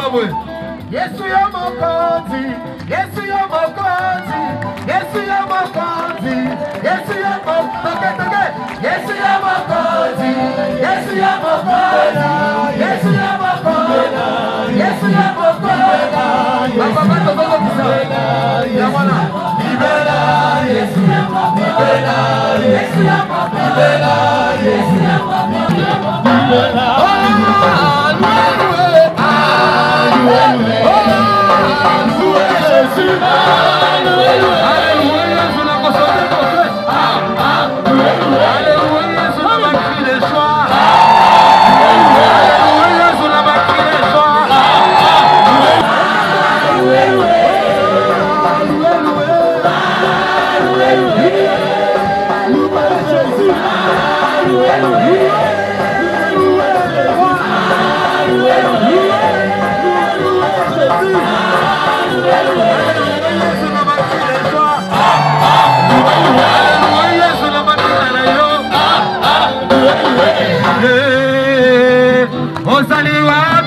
Yesu ya mokozi, Yesu ya mokozi, Yesu ya mokozi, Yesu ya mokozi, Yesu ya mokozi, Yesu ya mokozi, Yesu ya mokozi, Yesu ya mokozi. Baba baba baba kisa. Ya mwana. Libera Yesu ya mokozi. Libera Yesu ya mokozi. Libera Yesu ya mokozi. Libera.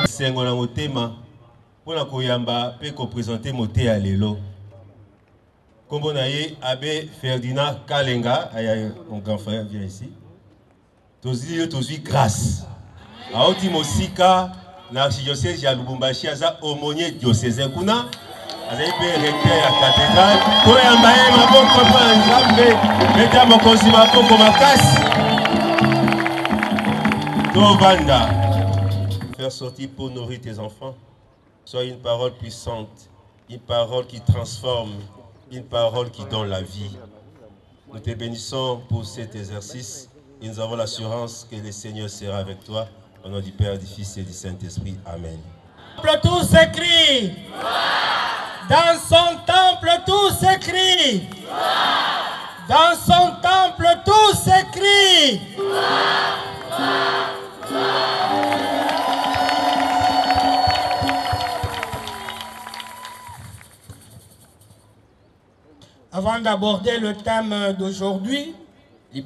Sengo na motema pona koyamba pe ko présenter moté à lelo. Kombo na ye Abbé Ferdinand Kalenga, mon grand frère vient ici. Tozi grâce. Aoti mosika na archidiocèse ya Lubumbashi aza aumônier diocésain kuna. Azali pe recteur ya cathédrale. Koyamba ye maboko pa nzambe meta mokonzi maboko makasi. Tovanda. Faire sortir pour nourrir tes enfants, soit une parole puissante, une parole qui transforme, une parole qui donne la vie. Nous te bénissons pour cet exercice et nous avons l'assurance que le Seigneur sera avec toi. Au nom du Père, du Fils et du Saint-Esprit. Amen. Tout s'écrit. Dans son temple, tout s'écrit. Dans son temple, tout s'écrit. Avant d'aborder le thème d'aujourd'hui, je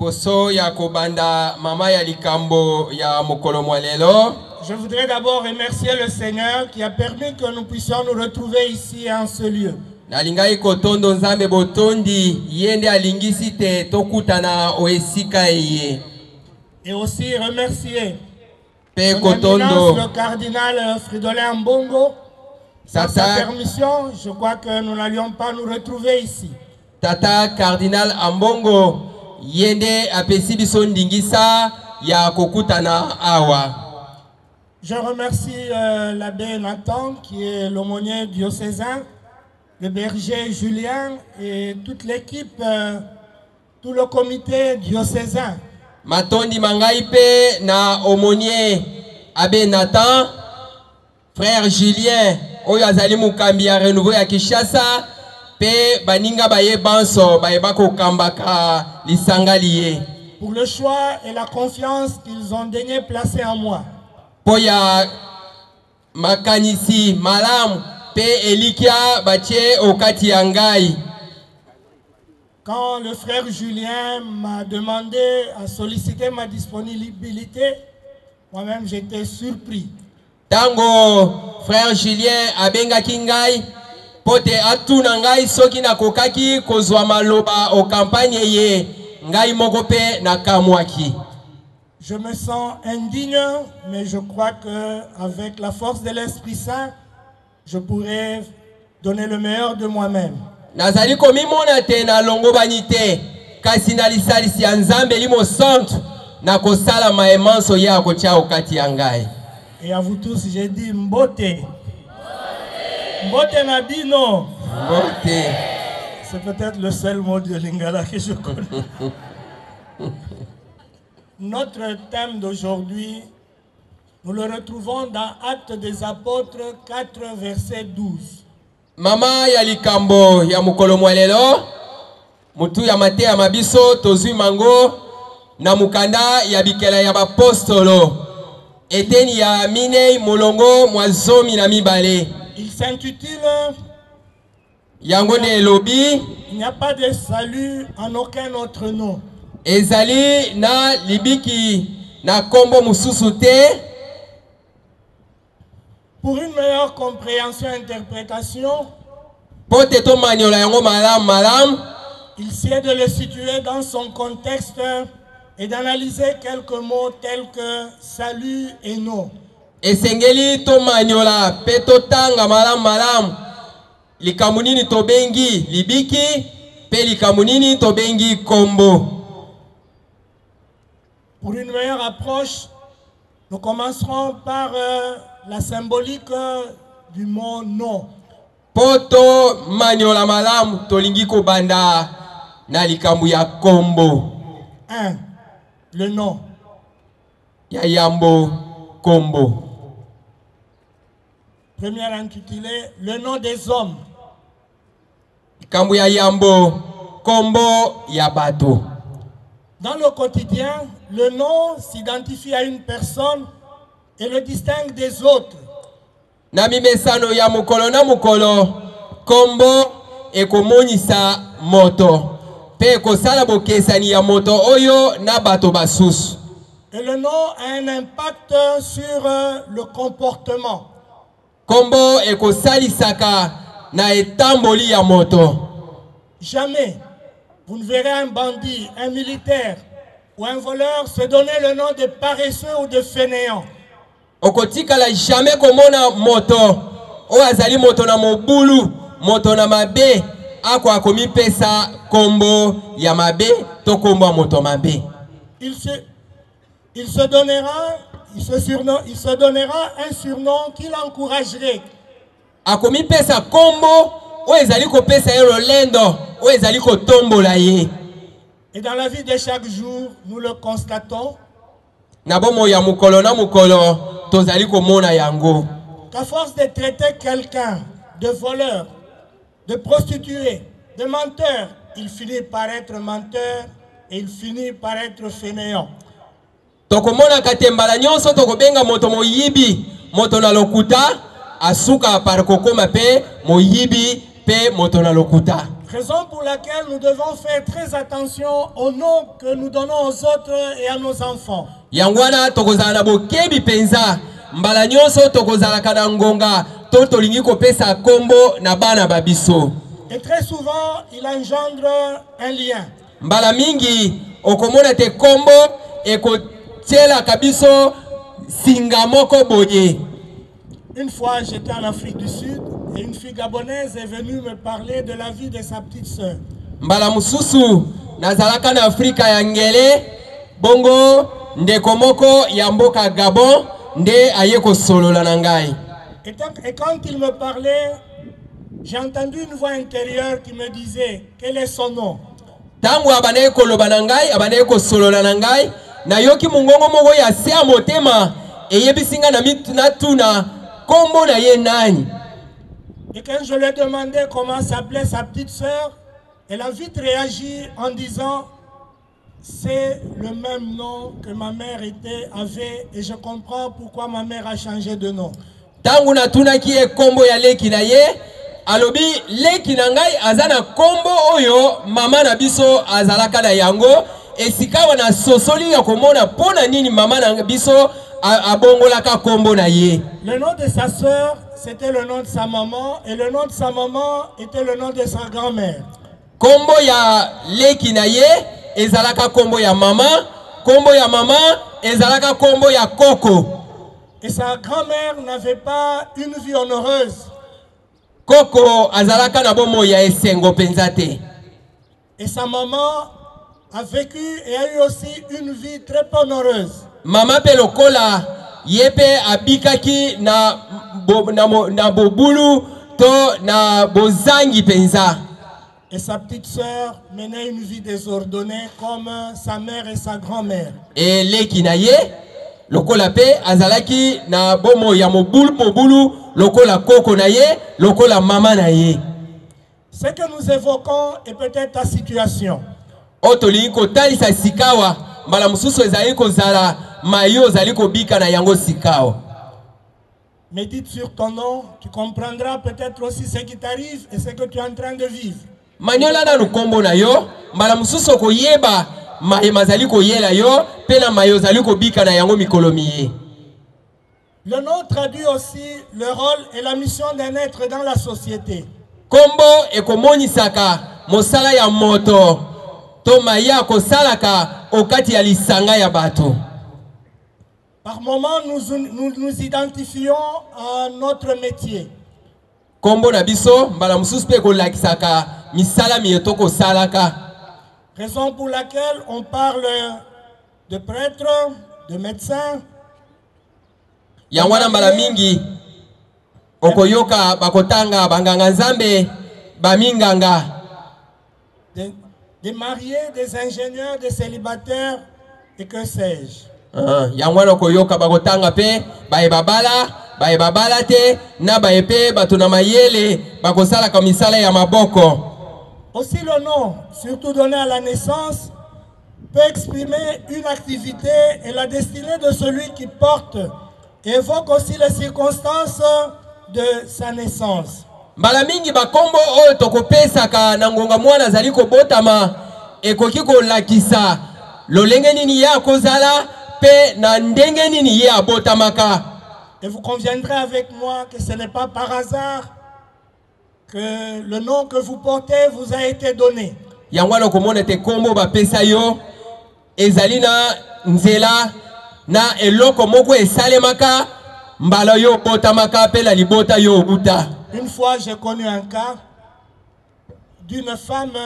voudrais d'abord remercier le Seigneur qui a permis que nous puissions nous retrouver ici en ce lieu. Et aussi remercier le cardinal Fridolin Mbongo. Sans sa permission, je crois que nous n'allions pas nous retrouver ici. Tata Cardinal Ambongo yende apesi biso ndingisa ya kokutana awa. Je remercie l'abbé Nathan qui est l'aumônier diocésain, le berger Julien et toute l'équipe, tout le comité diocésain. Matondi mangaipe na aumônier abbé Nathan, frère Julien oyazali mukambi ya renouveau ya Kinshasa. Pour le choix et la confiance qu'ils ont daigné placer en moi. Poya makanisi malam pe elikia bache okati yangai. Quand le frère Julien m'a demandé à solliciter ma disponibilité, moi-même j'étais surpris. Tango frère Julien abenga kingai. Pote atuna ngai soki na kokaki kozwa maloba o campagne ye ngai mokope na kamwaki. Je me sens indigne, mais je crois que avec la force de l'Esprit Saint, je pourrais donner le meilleur de moi-même. Nazali komi mona te na longo banite kasi na lisalisi ya Nzambe limo centre na kosala maemanso ya kotia okati ya ngai. Et à vous tous, j'ai dit mbote. Mbote Nabino. C'est peut-être le seul mot de Lingala que je connais. Notre thème d'aujourd'hui, nous le retrouvons dans Actes des Apôtres 4, verset 12. Mama ya likambo ya mukolo mwelelo, mutu ya mate ya mabiso tozui mango na mukanda ya bikela ya bapostolo. Eteni ya minei molongo mwazomi na mibale. Il s'intitule Yangone Lobi. Il n'y a pas de salut en aucun autre nom. Ezali na libiki na kombo mususu te. Pour une meilleure compréhension et interprétation, il sied de le situer dans son contexte et d'analyser quelques mots tels que salut et non. Esengeli to maniola peto tanga malam likamunini to bengi libiki pe likamunini to bengi kombo. Pour une meilleure approche, nous commencerons par la symbolique du mot non. Poto maniola malam to lingi ko banda na likambu ya kombo. 1. Le nom. Ya yambo kombo. Premier intitulé, le nom des hommes. Likambu ya yambo kombo ya bato. Dans le quotidien, le nom s'identifie à une personne et le distingue des autres. Nami mesano ya mukolo na mukolo kombo ekomonisa moto. Pe kosala bokesani ya moto oyo na bato basusu. Et le nom a un impact sur le comportement. Kombo ekosalisaka na etamboli ya moto. Jamais vous ne verrez un bandit, un militaire ou un voleur se donner le nom de paresseux ou de fainéant. Okotikala jamais komona moto o azali moto na mobulu, moto na mabe, ako akomi pesa kombo ya mabe to kombo moto mabe. Il se donnera un surnom qui l'encouragerait. Akomi pesa kombo o ezali ko pesa ero lendo o ezali ko tombola ye. Et dans la vie de chaque jour, nous le constatons. Na bomo ya mukolo na mukolo tozali ko mona yango. Qu'à force de traiter quelqu'un de voleur, de prostitué, de menteur, il finit par être menteur et il finit par être fainéant. Tokomona katembala nyonso tokobenga moto moyibi, moto na lokuta, asuka par kokoma pe moyibi pe moto na lokuta. Raison pour laquelle nous devons faire très attention au nom que nous donnons aux autres et à nos enfants. Yangwana tokozala na bokebi penza, mbala nyonso tokozala kana ngonga, to tolingi kopesa kombo na bana babiso. Et très souvent, il engendre un lien. Mbala mingi okomona te kombo ekotiela kabiso singa moko boye. Une fois, j'étais en Afrique du Sud et une fille gabonaise est venue me parler de la vie de sa petite sœur. Mbala mususu nazalaka na Afrika ya ngele bongo ndeko moko ya mboka Gabon nde ayeko solola na ngai. Et quand il me parlait, j'ai entendu une voix intérieure qui me disait quel est son nom. Tangu abanaye koloba na ngai, abanaye ko solola na ngai, na yoki mungongo moko ya se a motema eyebisinga na tuna kombo na ye nani. Et quand je lui ai demandé comment s'appelait sa petite sœur, elle a vite réagi en disant c'est le même nom que ma mère avait et je comprends pourquoi ma mère a changé de nom. Tangu na tuna ki e kombo ya leki na ye, alobi leki na ngai azana kombo oyo mama na biso azalaka na yango, esika wana sosoli ya komona pona nini mama na biso abongolaka kombo na ye. Le nom de sa sœur, c'était le nom de sa maman et le nom de sa maman était le nom de sa grand-mère. Kombo ya leki na ye ezalaka kombo ya mama ezalaka kombo ya koko. Et sa grand-mère n'avait pas une vie honneuse. Koko azalaka na bomo ya esengo penzate. Et sa maman a vécu et a eu aussi une vie très peu honneuse. Mama pe lokola yepe abikaki na bobulu to na bozangi penza. Et sa petite sœur menait une vie désordonnée comme sa mère et sa grand-mère. Et leki na ye lokola pe azalaki na bomo ya mobulu lokola koko na ye lokola mama na ye. Ce que nous évoquons est peut-être ta situation. Otoli ko talisa sikawa mbala mususu ezali kozala mayo ezali kobika na yango sikawa. Médite sur ton nom, tu comprendras peut-être aussi ce qui t'arrive et ce que tu es en train de vivre. Manyola na lukombo na yo mbala mususu ko yeba maye mazali ko yela yo pe na mayo ezali kobika na yango mikolo miye. Le nom traduit aussi le rôle et la mission d'un être dans la société. Kombo ekomonisaka mosala ya moto to maya kosalaka okati ya lisanga ya bato. Par moments, nous identifions à notre métier. Kombo na biso mbala mususu pe kolakisaka misala miyeto kosalaka. Raison pour laquelle on parle de prêtres, de médecins. Yangwana mbala mingi okoyoka bakotanga banganga nzambe baminganga. Des mariés, des ingénieurs, des célibataires et que sais-je. Yangwana okoyoka bakotanga pe babala te na baepe batuna mayele bakosala ka misala ya maboko. Aussi le nom, surtout donné à la naissance, peut exprimer une activité et la destinée de celui qui porte et évoque aussi les circonstances de sa naissance. Mbala mingi bakombo oyo tokopesaka na ngonga mwana zali kobotama ekoki kolakisa lolenge nini ya kozala pe na ndenge nini ya botamaka. Et vous conviendrez avec moi que ce n'est pas par hasard que le nom que vous portez vous a été donné. Yangwana komona te kombo bapesa yo ezali na nzela na eloko moko esalemaka mbala yo botamaka pe la libota yo buta. Une fois j'ai connu un cas d'une femme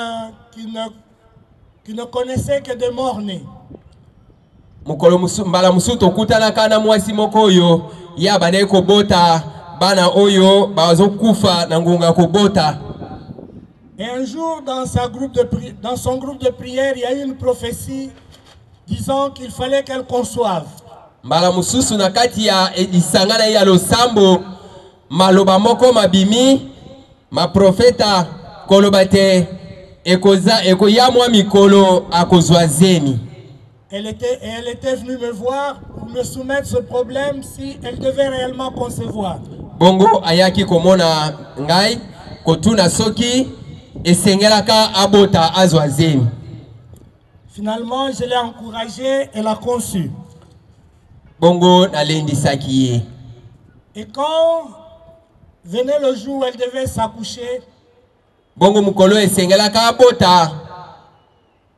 qui ne connaissait que des morts-nés. Mukolo mbala musuto kutanaka na mwasi moko yo ya banaye kobota bana oyo bazokufa na ngunga kobota. Et un jour dans son groupe de prière, il y a eu une prophétie disant qu'il fallait qu'elle conçoive. Mbala mususu na kati ya isangana ya losambo maloba moko mabimi ma profeta kolobate ekoyamwa mikolo akozwazeni. Elle était venue me voir pour me soumettre ce problème si elle devait réellement concevoir. Bongo ayaki komona ngai kotuna soki esengelaka abota azwazeni. Finalement, je l'ai encouragée, elle a conçu. Bongo nalendisaki ye. Et quand venait le jour où elle devait s'accoucher, bongo mukolo esengelaka abota.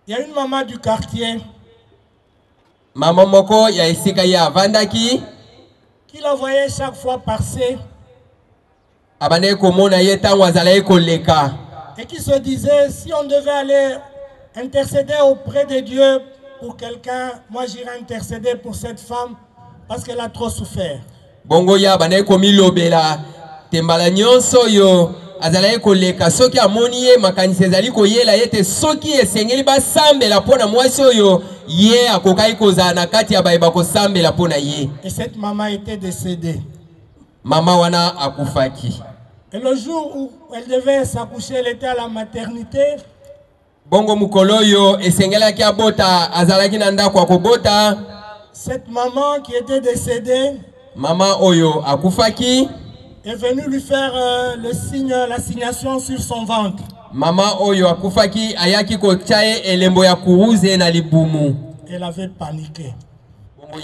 Il y a une maman du quartier Maman moko ya esika ya vandaki qui la voyait chaque fois passer abane komona ye tango azala koleka et qui se disait si on devait aller intercéder auprès de Dieu pour quelqu'un, moi j'irai intercéder pour cette femme parce qu'elle a trop souffert. Bongo ya bane komilobela tembala nyonso yo azala koleka soki amoni ye makanisi ezali koyela yete soki esengeli basambela pona mwasi oyo ye akokai kozala na kati ya bayeba kosambela pona ye. Et cette maman était décédée. Mama wana akufaki. Et le jour où elle devait s'accoucher, elle était à la maternité. Bongo mukolo yo esengelaki abota azalaki na ndako akobota. Cette maman qui était décédée, mama oyo akufaki, est venue lui faire le signe, l'assignation sur son ventre. Mama oyo akufaki ayaki kochaye elembo ya kuuze na libumu. Elle avait paniqué.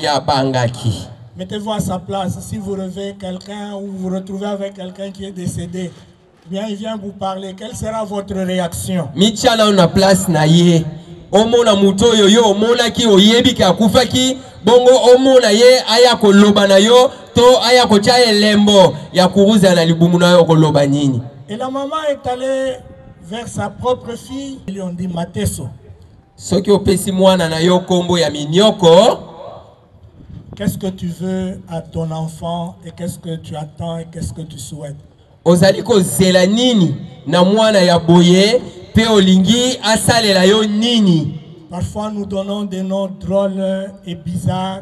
Ya bangaki. Mettez-vous à sa place. Si vous revez quelqu'un ou vous vous retrouvez avec quelqu'un qui est décédé, bien il vient vous parler. Quelle sera votre réaction? Michana na place na ye. Omona muto yo yo omona ki oyebi ki akufaki. Bongo omona ye aya koloba na yo to aya kochaye elembo ya kuuze na libumu na yo koloba nini. Et la maman est allée vers sa propre fille. Ils lui ont dit Mateso. Soki opesi mwana na yo kombo ya minyoko. Qu'est-ce que tu veux à ton enfant et qu'est-ce que tu attends et qu'est-ce que tu souhaites? Ozali ko zela nini na mwana ya boye pe olingi asalela yo nini. Parfois nous donnons des noms drôles et bizarres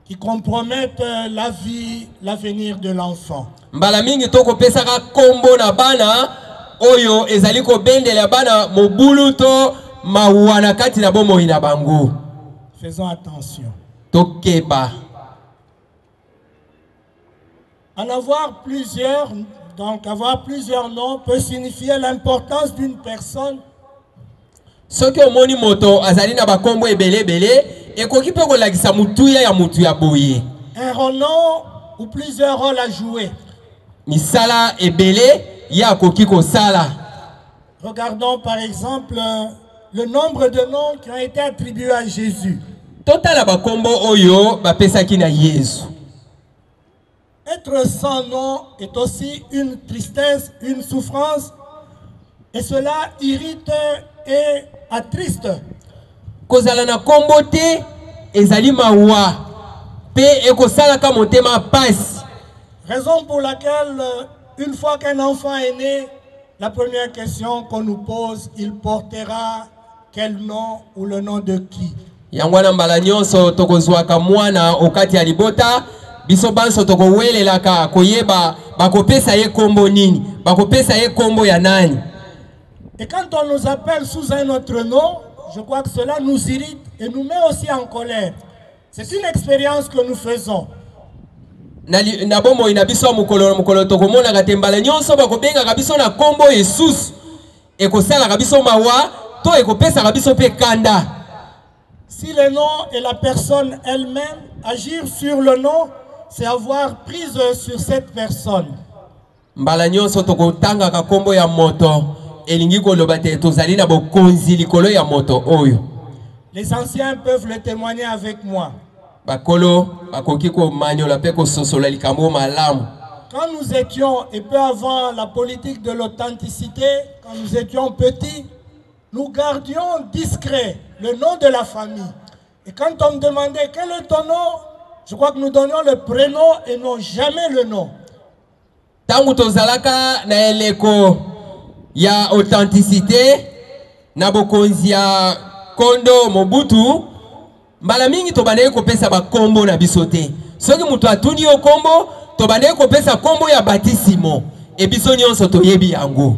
qui compromettent la vie, l'avenir de l'enfant. Mbala mingi toko pesaka kombo na bana oyo ezali ko bendela bana mobulu to mawana kati na bomo ina bango. Faisons attention. Tokeba. Avoir plusieurs noms peut signifier l'importance d'une personne. Soki omoni moto azali na bakombo ebele bele ekoki pe kolakisa mutuya ya mutu ya boye. Un renom ou plusieurs rôles à jouer. Misala ebele ya koki ko sala. Regardons par exemple le nombre de noms qui ont été attribués à Jésus. Total ba kombo oyo ba pesaki na Yesu. Être sans nom est aussi une tristesse, une souffrance, et cela irrite et attriste. Kozala na kombo te ezali mawa pe ekosala ka motema passe. Raison pour laquelle une fois qu'un enfant est né, la première question qu'on nous pose, il portera quel nom ou le nom de qui? Yangwana mbala nyonso tokozwaka mwana okati ya libota biso banso tokowelelaka koyeba bakopesa ye kombo nini, bakopesa ye kombo ya nani. Et quand on nous appelle sous un autre nom, je crois que cela nous irrite et nous met aussi en colère. C'est une expérience que nous faisons. Na bomo ina biso mukolo tokomona ka tembala nyonso bakobenga ka biso na kombo Yesus ekosala ka biso mawa to ekopesa ka biso pe kanda. Si le nom et la personne elle-même, agir sur le nom, c'est avoir prise sur cette personne. Mbala nyonso tokotanga ka kombo ya moto elingi koloba te tozali na bokonzi likolo ya moto oyo. Les anciens peuvent le témoigner avec moi. Bakolo bakoki ko manyola pe ko sosola likambo malamu. Quand nous étions, et peu avant la politique de l'authenticité, quand nous étions petits, nous gardions discret le nom de la famille. Et quand on me demandait quel est ton nom, je crois que nous donnions le prénom et non jamais le nom. Tangu tozalaka na eleko ya authenticité na bokonzi ya Kondo Mobutu mbala mingi tobandeki kopesa ba kombo na bisote. Soki mutu atuni yo kombo tobandeki kopesa kombo ya batisimo e biso nyonso toyebi yango.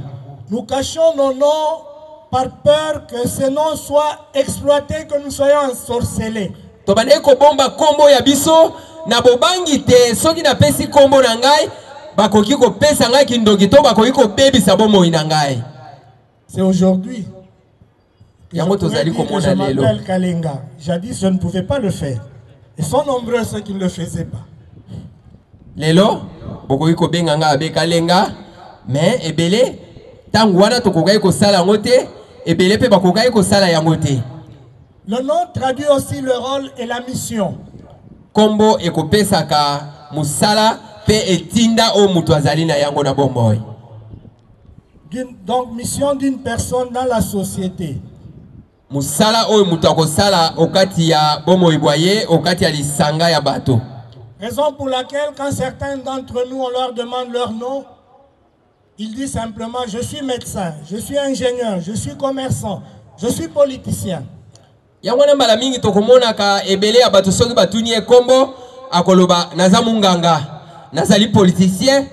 Nous cachons nos noms par peur que ces noms soient exploités, que nous soyons ensorcelés. Tobandeki kobomba kombo ya biso na bobangi te soki na pesi kombo na ngai bakoki kopesa ngai kindoki to bakoki kobebisa bomoi na ngai. C'est aujourd'hui. Je m'appelle Kalenga. Jadis, je ne pouvais pas le faire. Et sont nombreux ceux qui ne le faisaient pas. Lelo, bokoki kobenga nga abe Kalenga, mais ebele tangwana tokokai ko sala ngote, ebele pe bakokai ko sala yangote. Le nom traduit aussi le rôle et la mission. Kombo ekopesaka musala pe etinda o mutu azali na yango na bomboy. Donc mission d'une personne dans la société. Musala o mutu akosala okati ya bomboy boye okati ya lisanga ya bato. Raison pour laquelle quand certains d'entre nous on leur demande leur nom, ils disent simplement je suis médecin, je suis ingénieur, je suis commerçant, je suis politicien. Yangwana mbala mingi tokomona ka ebele ya bato soki batuni kombo akoloba naza munganga, nazali politicien,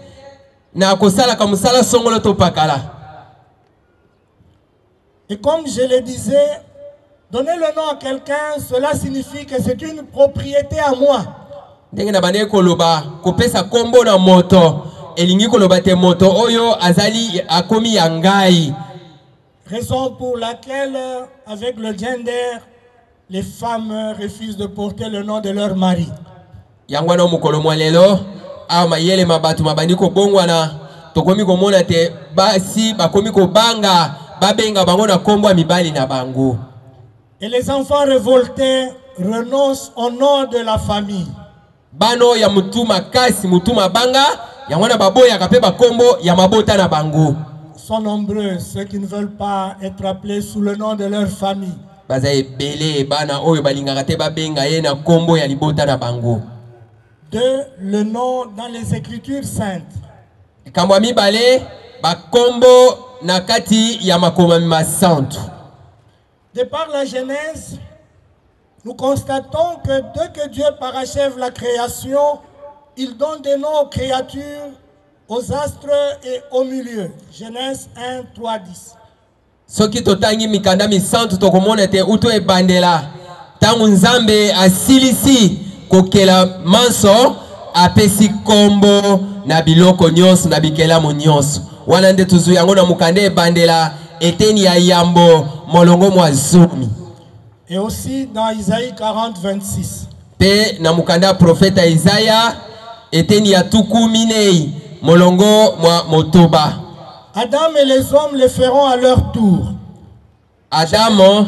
na akosala ka musala songolo to pakala. Et comme je le disais, donner le nom à quelqu'un, cela signifie que c'est une propriété à moi. Ndenge na bane koloba kopesa kombo na moto elingi koloba te moto oyo azali akomi yangai. Raison pour laquelle avec le gender les femmes refusent de porter le nom de leur mari. Yangwana mukolo mwalelo ama yele mabatu mabandi ko bongwana tokomi ko mona te basi bakomi ko banga babenga bango na kombo mibali na bango. Et les enfants révoltés renoncent au nom de la famille. Bano ya mutuma kasi mutuma banga yangwana baboya kape ba kombo ya mabota na bango. Sont nombreux ceux qui ne veulent pas être appelés sous le nom de leur famille. Bazaye bele bana oyo balingaka te babenga ye na kombo ya libota na bango. De le nom dans les Écritures saintes. Kamwa mibale ba kombo na kati ya makoma masantu. De par la Genèse, nous constatons que dès que Dieu parachève la création, il donne des noms aux créatures, aux astres et au milieu. Genèse 1, 3, 10. Soki totangi mikanda misantu tokomona te uto ebandela tangu nzambe asilisi kokela manso apesi kombo na biloko nyonso na bikelamu nyonso wana nde tuzu yango na mukanda ebandela eteni ya yambo molongo mwa zumi. Et aussi dans Isaïe 40, 26. Pe na mukanda profeta Isaya eteni ya tuku minei molongo mwa motoba. Adam et les hommes le feront à leur tour. Adamo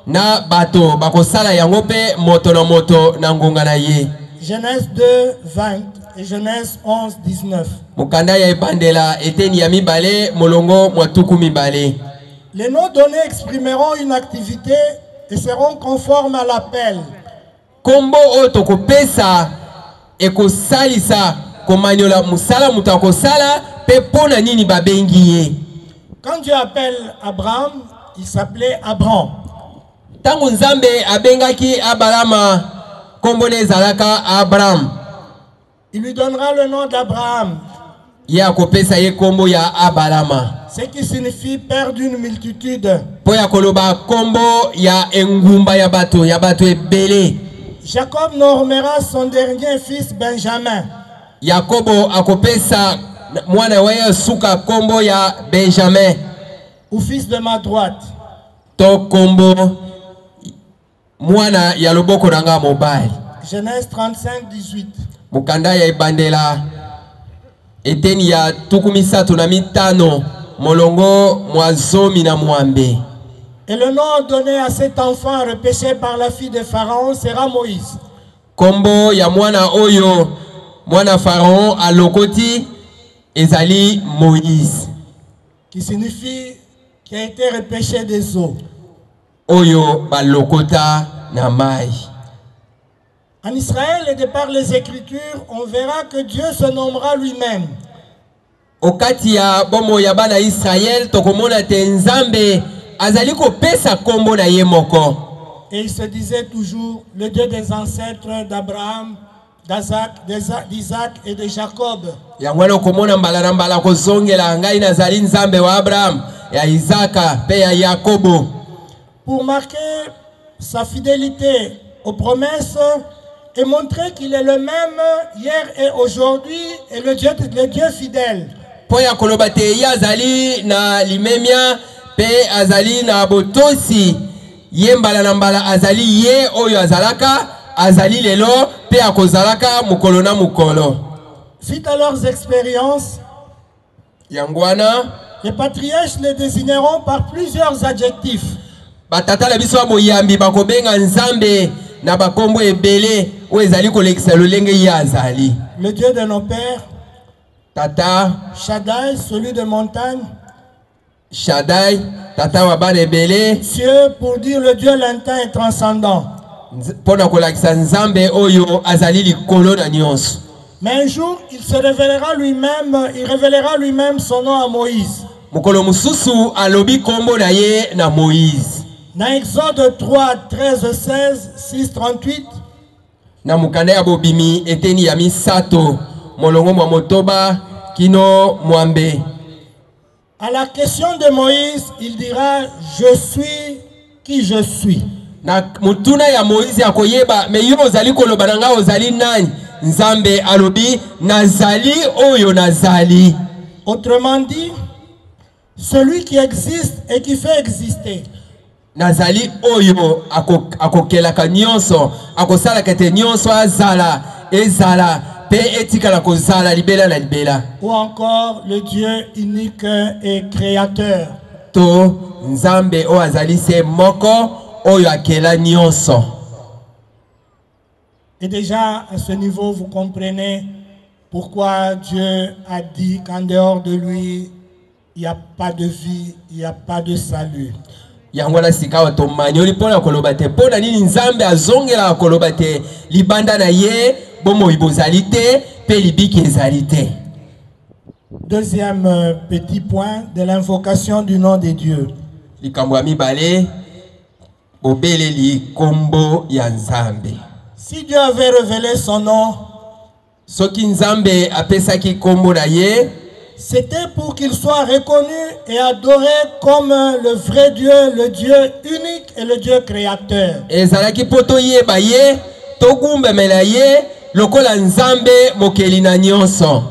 na bato bakosala yango pe moto na moto na ngonga na ye. Genèse 2, 20 et Genèse 11, 19. Mukanda ya ebandela eteni ya mibale molongo mwa tuku mibale. Les noms donnés exprimeront une activité et seront conformes à l'appel. Kombo otoko pesa ekosalisa komanyola musala mutako sala pe pona nini babengi ye. Quand Dieu appelle Abraham, il s'appelait Abram. Tangu Nzambe abengaki Abraham kombo ne zalaka Abraham. Il lui donnera le nom d'Abraham. Ya kopesa ye kombo ya Abraham. Ce qui signifie père d'une multitude. Po ya koloba kombo ya engumba ya bato ebele. Jacob nommera son dernier fils Benjamin. Yakobo akopesa mwana wa suka kombo ya Benjamin. Ou fils de ma droite. To kombo mwana ya loboko nanga mobile. Genèse 35, 18. Mukanda ya ibandela eteni ya tukumisatu na mitano molongo mwazomi na mwambe. Et le nom donné à cet enfant repêché par la fille de Pharaon sera Moïse. Kombo ya mwana oyo mwana Pharaon alokoti ezali Moïse. Qui signifie qui a été repêché des eaux. Oyo balokota na mai. En Israël et de par les Écritures, on verra que Dieu se nommera lui-même. Okati ya bomo ya bana Israël tokomona te Nzambe azali kopesa kombo na ye moko. Et il se disait toujours le Dieu des ancêtres d'Abraham, d'Isaac et de Jacob. Yangwana komona mbala na mbala kozongela ngai nazali Nzambe wa Abraham, ya Isaka pe ya Yakobo. Pour marquer sa fidélité aux promesses et montrer qu'il est le même hier et aujourd'hui et le Dieu fidèle. Poya kolobate ya azali na limemia pe azali na botosi yembala na mbala azali ye oyo azalaka azali lelo pe akozalaka mukolo na mukolo. Suite à leurs expériences, Yangwana les patriarches les désigneront par plusieurs adjectifs. Batata la biso moyambi bakobenga Nzambe na bakombo ebele o ezali kolekisa lolenge ya azali. Le Dieu de nos pères, Tata Shaddai, celui de montagne. Shaddai, Tata wa bana ebele. Dieu pour dire le Dieu lointain et transcendant. Pona kolakisa Nzambe oyo azali likolo na nyonso. Mais un jour, il révélera lui-même son nom à Moïse. Mukolo mususu alobi kombo na ye na Moïse. Dans Exode 3, 13, 16, 6, 38. Na mukanda ya bobimi eteni ya misato molongo mwa motoba kino mwambe. À la question de Moïse, il dira je suis qui je suis. Na mutuna ya Moïse akoyeba me yo ozali koloba na nga ozali nani? Nzambe alobi nazali oyo nazali. Autrement dit, celui qui existe et qui fait exister. Nazali oyo akokelaka nyonso akosalaka te nyonso azala ezala pe etikala kozala libela na libela. Ou encore le Dieu unique et créateur. To Nzambe o azali se moko oyo akela nyonso. Et déjà à ce niveau vous comprenez pourquoi Dieu a dit qu'en dehors de lui il n'y a pas de vie, il n'y a pas de salut. Yangwana sikawa to manyoli pona kolobate pona nini Nzambe azongela kolobate libanda na ye bomo ibozalite pe libiki ezalite. Deuxième petit point de l'invocation du nom de Dieu. Likambo ya mibale obeleli kombo ya Nzambe. Si Dieu avait révélé son nom, soki Nzambe apesaki kombo na ye, c'était pour qu'il soit reconnu et adoré comme le vrai Dieu, le Dieu unique et le Dieu créateur. Ezalaki poto yeba ye, togumbemela ye, lokola Nzambe mokeli na nyonso.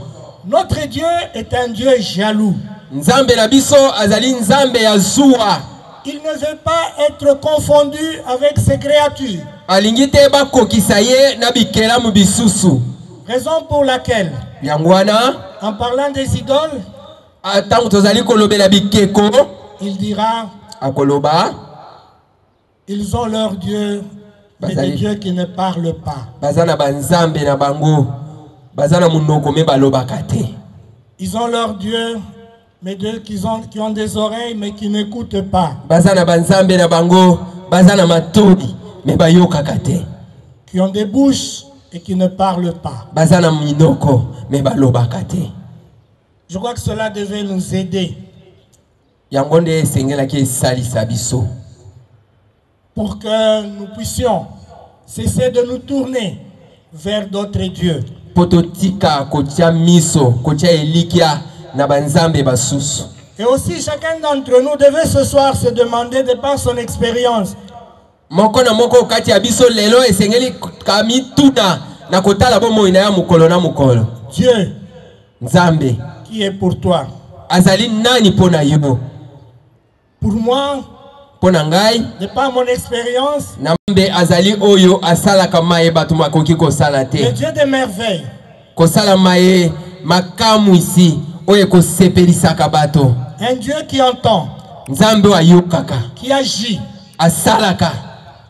Notre Dieu est un Dieu jaloux. Nzambe na biso azali Nzambe ya zuwa. Il ne veut pas être confondu avec ses créatures. Alingi te bakokisa ye na bikelamu bisusu. Raison pour laquelle, Yangwana, en parlant des idoles, tant tozali kolobela bikeko, il dira, akoloba, ils ont leur Dieu, mais des dieux qui ne parlent pas. Bazana banzambe na bango, bazana munoko me balobakate. Ils ont leur Dieu, mais Dieu qui ont des oreilles, mais qui n'écoutent pas. Bazana banzambe na bango, bazana matoni, me bayokakate. Qui ont des bouches et qui ne parlent pas. Bazana minoko, me balobakate. Je crois que cela devait nous aider. Yangonde sengela ki sali sabiso. Pour que nous puissions cesser de nous tourner vers d'autres dieux. Pototika kotia miso, kotia elikia na banzambe basusu. Et aussi chacun d'entre nous devait ce soir se demander de par son expérience. Moko na moko kati ya biso lelo esengeli kami tuna na kotala bomo ina ya mukolo na mukolo. Dieu, Nzambe, qui est pour toi? azali nani pona yo? Pour moi, Pona ngai, de par mon expérience, nambe azali oyo asala kamaye batu makoki kosala le te. Dieu des merveilles, Kosala maye makamu isi oyo kosepelisaka bato. un Dieu qui entend, Nzambe wa yokaka, qui agit asalaka,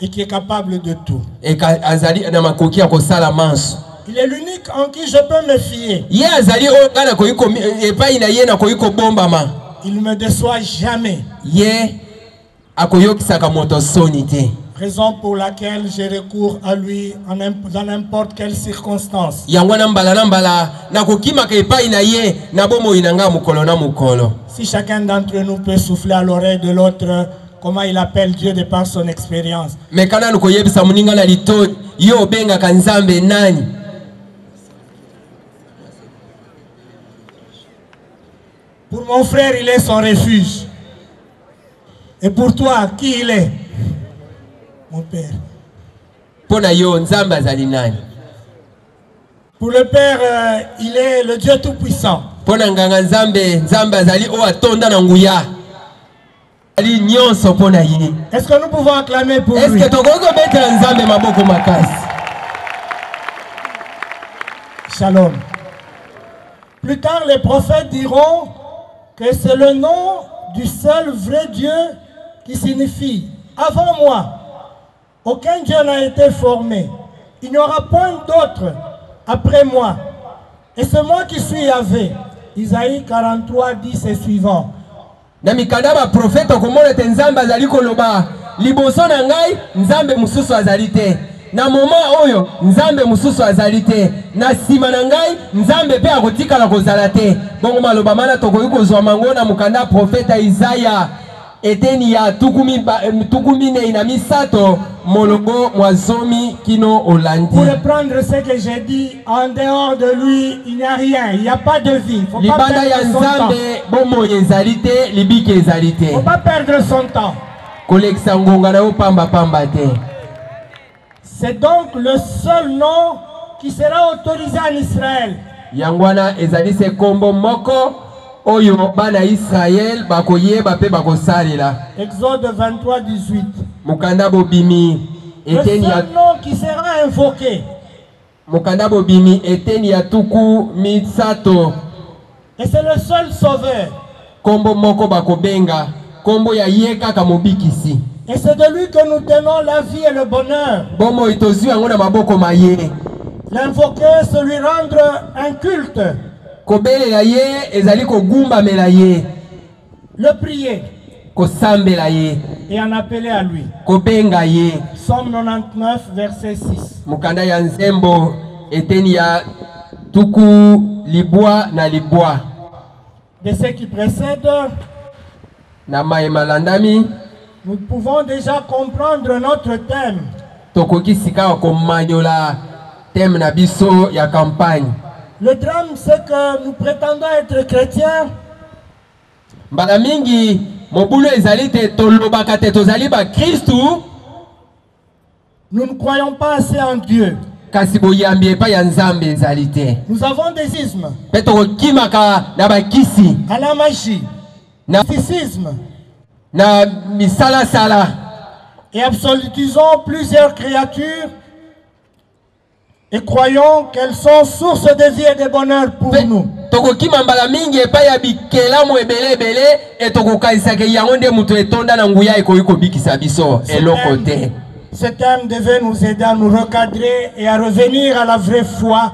et qui est capable de tout. eka azali na makoki ya kosala manso. Il est l'unique en qui je peux me fier. Ye azali oyo kana koyiko epai na ye na koyiko bombama. Il ne me déçoit jamais. Ye akoyokisaka moto soni te. Raison pour laquelle j'ai recours à lui dans n'importe quelle circonstance. Yango na mbala na kokimaka epai na ye na bomoi na nga mukolo na mukolo. Si chacun d'entre nous peut souffler à l'oreille de l'autre comment il appelle Dieu de par son expérience. Me kana nukoyebisa muninga na lito yo benga kanzambe nani. Pour mon frère, il est son refuge. Et pour toi, qui il est? Mon père. Pona yo nzambe azali nani. Pour le Père, il est le Dieu Tout-Puissant. Pona nganga nzambe azali o atonda na nguya. Ali nyonso pona ye. Est-ce que nous pouvons acclamer pour lui? Est-ce que tokoko betela nzambe maboko makasi? Shalom. Plus tard, les prophètes diront que c'est le nom du seul vrai Dieu qui signifie « Avant moi, aucun Dieu n'a été formé. Il n'y aura point d'autre après moi. Et c'est moi qui suis Yahvé. » Isaïe 43, 10 et suivant. Na mikanda ba prophète okomona te nzambe azali koloba liboso na ngai nzambe mususu azali te. Na moment oyo nzambe mususu azali te. Na sima na ngai nzambe pe akotikala kozala te. Bongo maloba mana tokoki kozwa mango na mukanda prophète Isaya eteni ya tukumi ne ina misato molongo mwazomi kino olandi. Pour reprendre ce que j'ai dit, en dehors de lui, il n'y a rien, il n'y a pas de vie. Il ne faut pas perdre son temps. Il ne faut pas perdre son temps. C'est donc le seul nom qui sera autorisé en Israël. Yangwana ezali se kombo moko oyo bana Israël bakoyeba pe bakosalela. Exode 23, 18. Mukanda bobimi eteni ya le seul nom qui sera invoqué. Mukanda bobimi eteni ya tuku mitsato. Et c'est le seul sauveur. Kombo moko bakobenga kombo ya yeka kamobikisi. Et c'est de lui que nous tenons la vie et le bonheur. Bomo itozu yango na maboko maye. L'invoquer, c'est lui rendre un culte. Kobelela ye ezali kogumba mela ye. Le prier. Kosambela ye. Et en appeler à lui. Kobenga ye. Psaume 99, verset 6. Mukanda ya nzembo eteni ya tuku libwa na libwa. De ce qui précède, na malandami, nous pouvons déjà comprendre notre thème. Tokoki sika komanyola thème na biso ya campagne. Le drame, c'est que nous prétendons être chrétiens. Mbala mingi mobulu ezali te tolobaka te tozali ba Kristu. Nous ne croyons pas assez en Dieu. Kasi boyambi epa ya nzambe ezali te. Nous avons des ismes. Pe tokokimaka na bakisi. À la magie. Na mysticisme. Na misala sala. Et absolutisons plusieurs créatures Et croyons qu'elles sont source de vie et de bonheur pour nous. Tokokima mbala mingi epa ya bikelamu ebele ebele etokokaisaka yango nde mutu etonda na nguya ekoyiko bikisa biso eloko te. Ce thème devait nous aider à nous recadrer et à revenir à la vraie foi.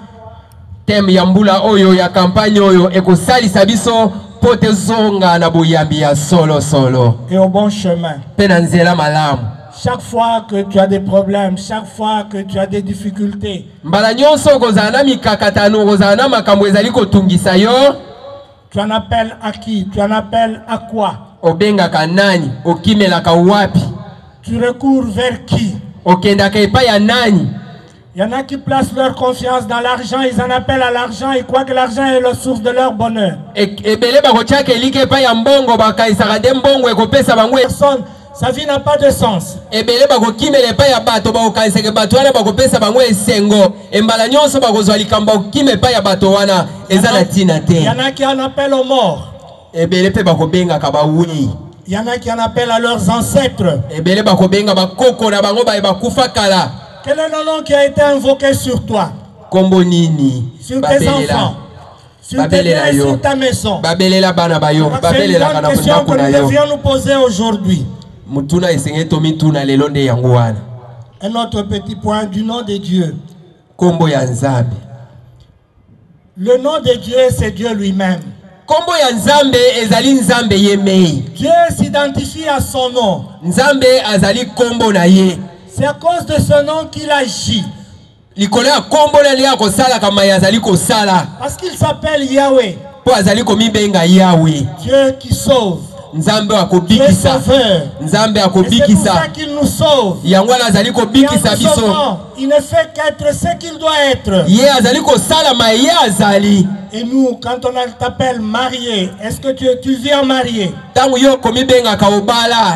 Thème ya mbula oyo ya campagne oyo ekosalisa biso pote zonga na boyambi ya solo solo. Et au bon chemin. Pena nzela malamu. Chaque fois que tu as des problèmes, chaque fois que tu as des difficultés, mbala nyonso kozana mikakatano kozana makambo ezali kotungisa yo, tu en appelles à qui? Tu en appelles à quoi? obengaka nani? Okimelaka wapi? Tu recours vers qui? Okendaka epai ya nani? Il y en a qui placent leur confiance dans l'argent, ils en appellent à l'argent et croient que l'argent est la source de leur bonheur. Ebele bakotiaka elike epai ya mbongo bakaisaka nde mbongo ekopesa bango. Personne, sa vie n'a pas de sens. Ebele bakokimela epai ya bato bakokaisaka bato wana bakopesa bango esengo. Embala nyonso bakozwa likambo okima epai ya bato wana eza na tina te. Il y en a qui en appellent aux morts. Ebele pe bakobengaka bawei. Il y en a qui en appellent à leurs ancêtres. Ebele bakobenga bakoko na bango bakufa kala. Quel est le nom qui a été invoqué sur toi? Kombo nini? Sur tes enfants, sur tes biens, sur ta maison. C'est une bonne question que nous devions nous poser aujourd'hui. Un autre petit point du nom de Dieu. Le nom de Dieu, c'est Dieu lui-même. Dieu s'identifie à son nom. C'est à cause de ce nom qu'il agit. Parce qu'il s'appelle Yahweh. Dieu qui sauve. Dieu sauveur. Et c'est pour ça qu'il nous sauve. Il ne fait qu'être ce qu'il doit être. Et nous, quand on t'appelle marié, est-ce que tu viens marié?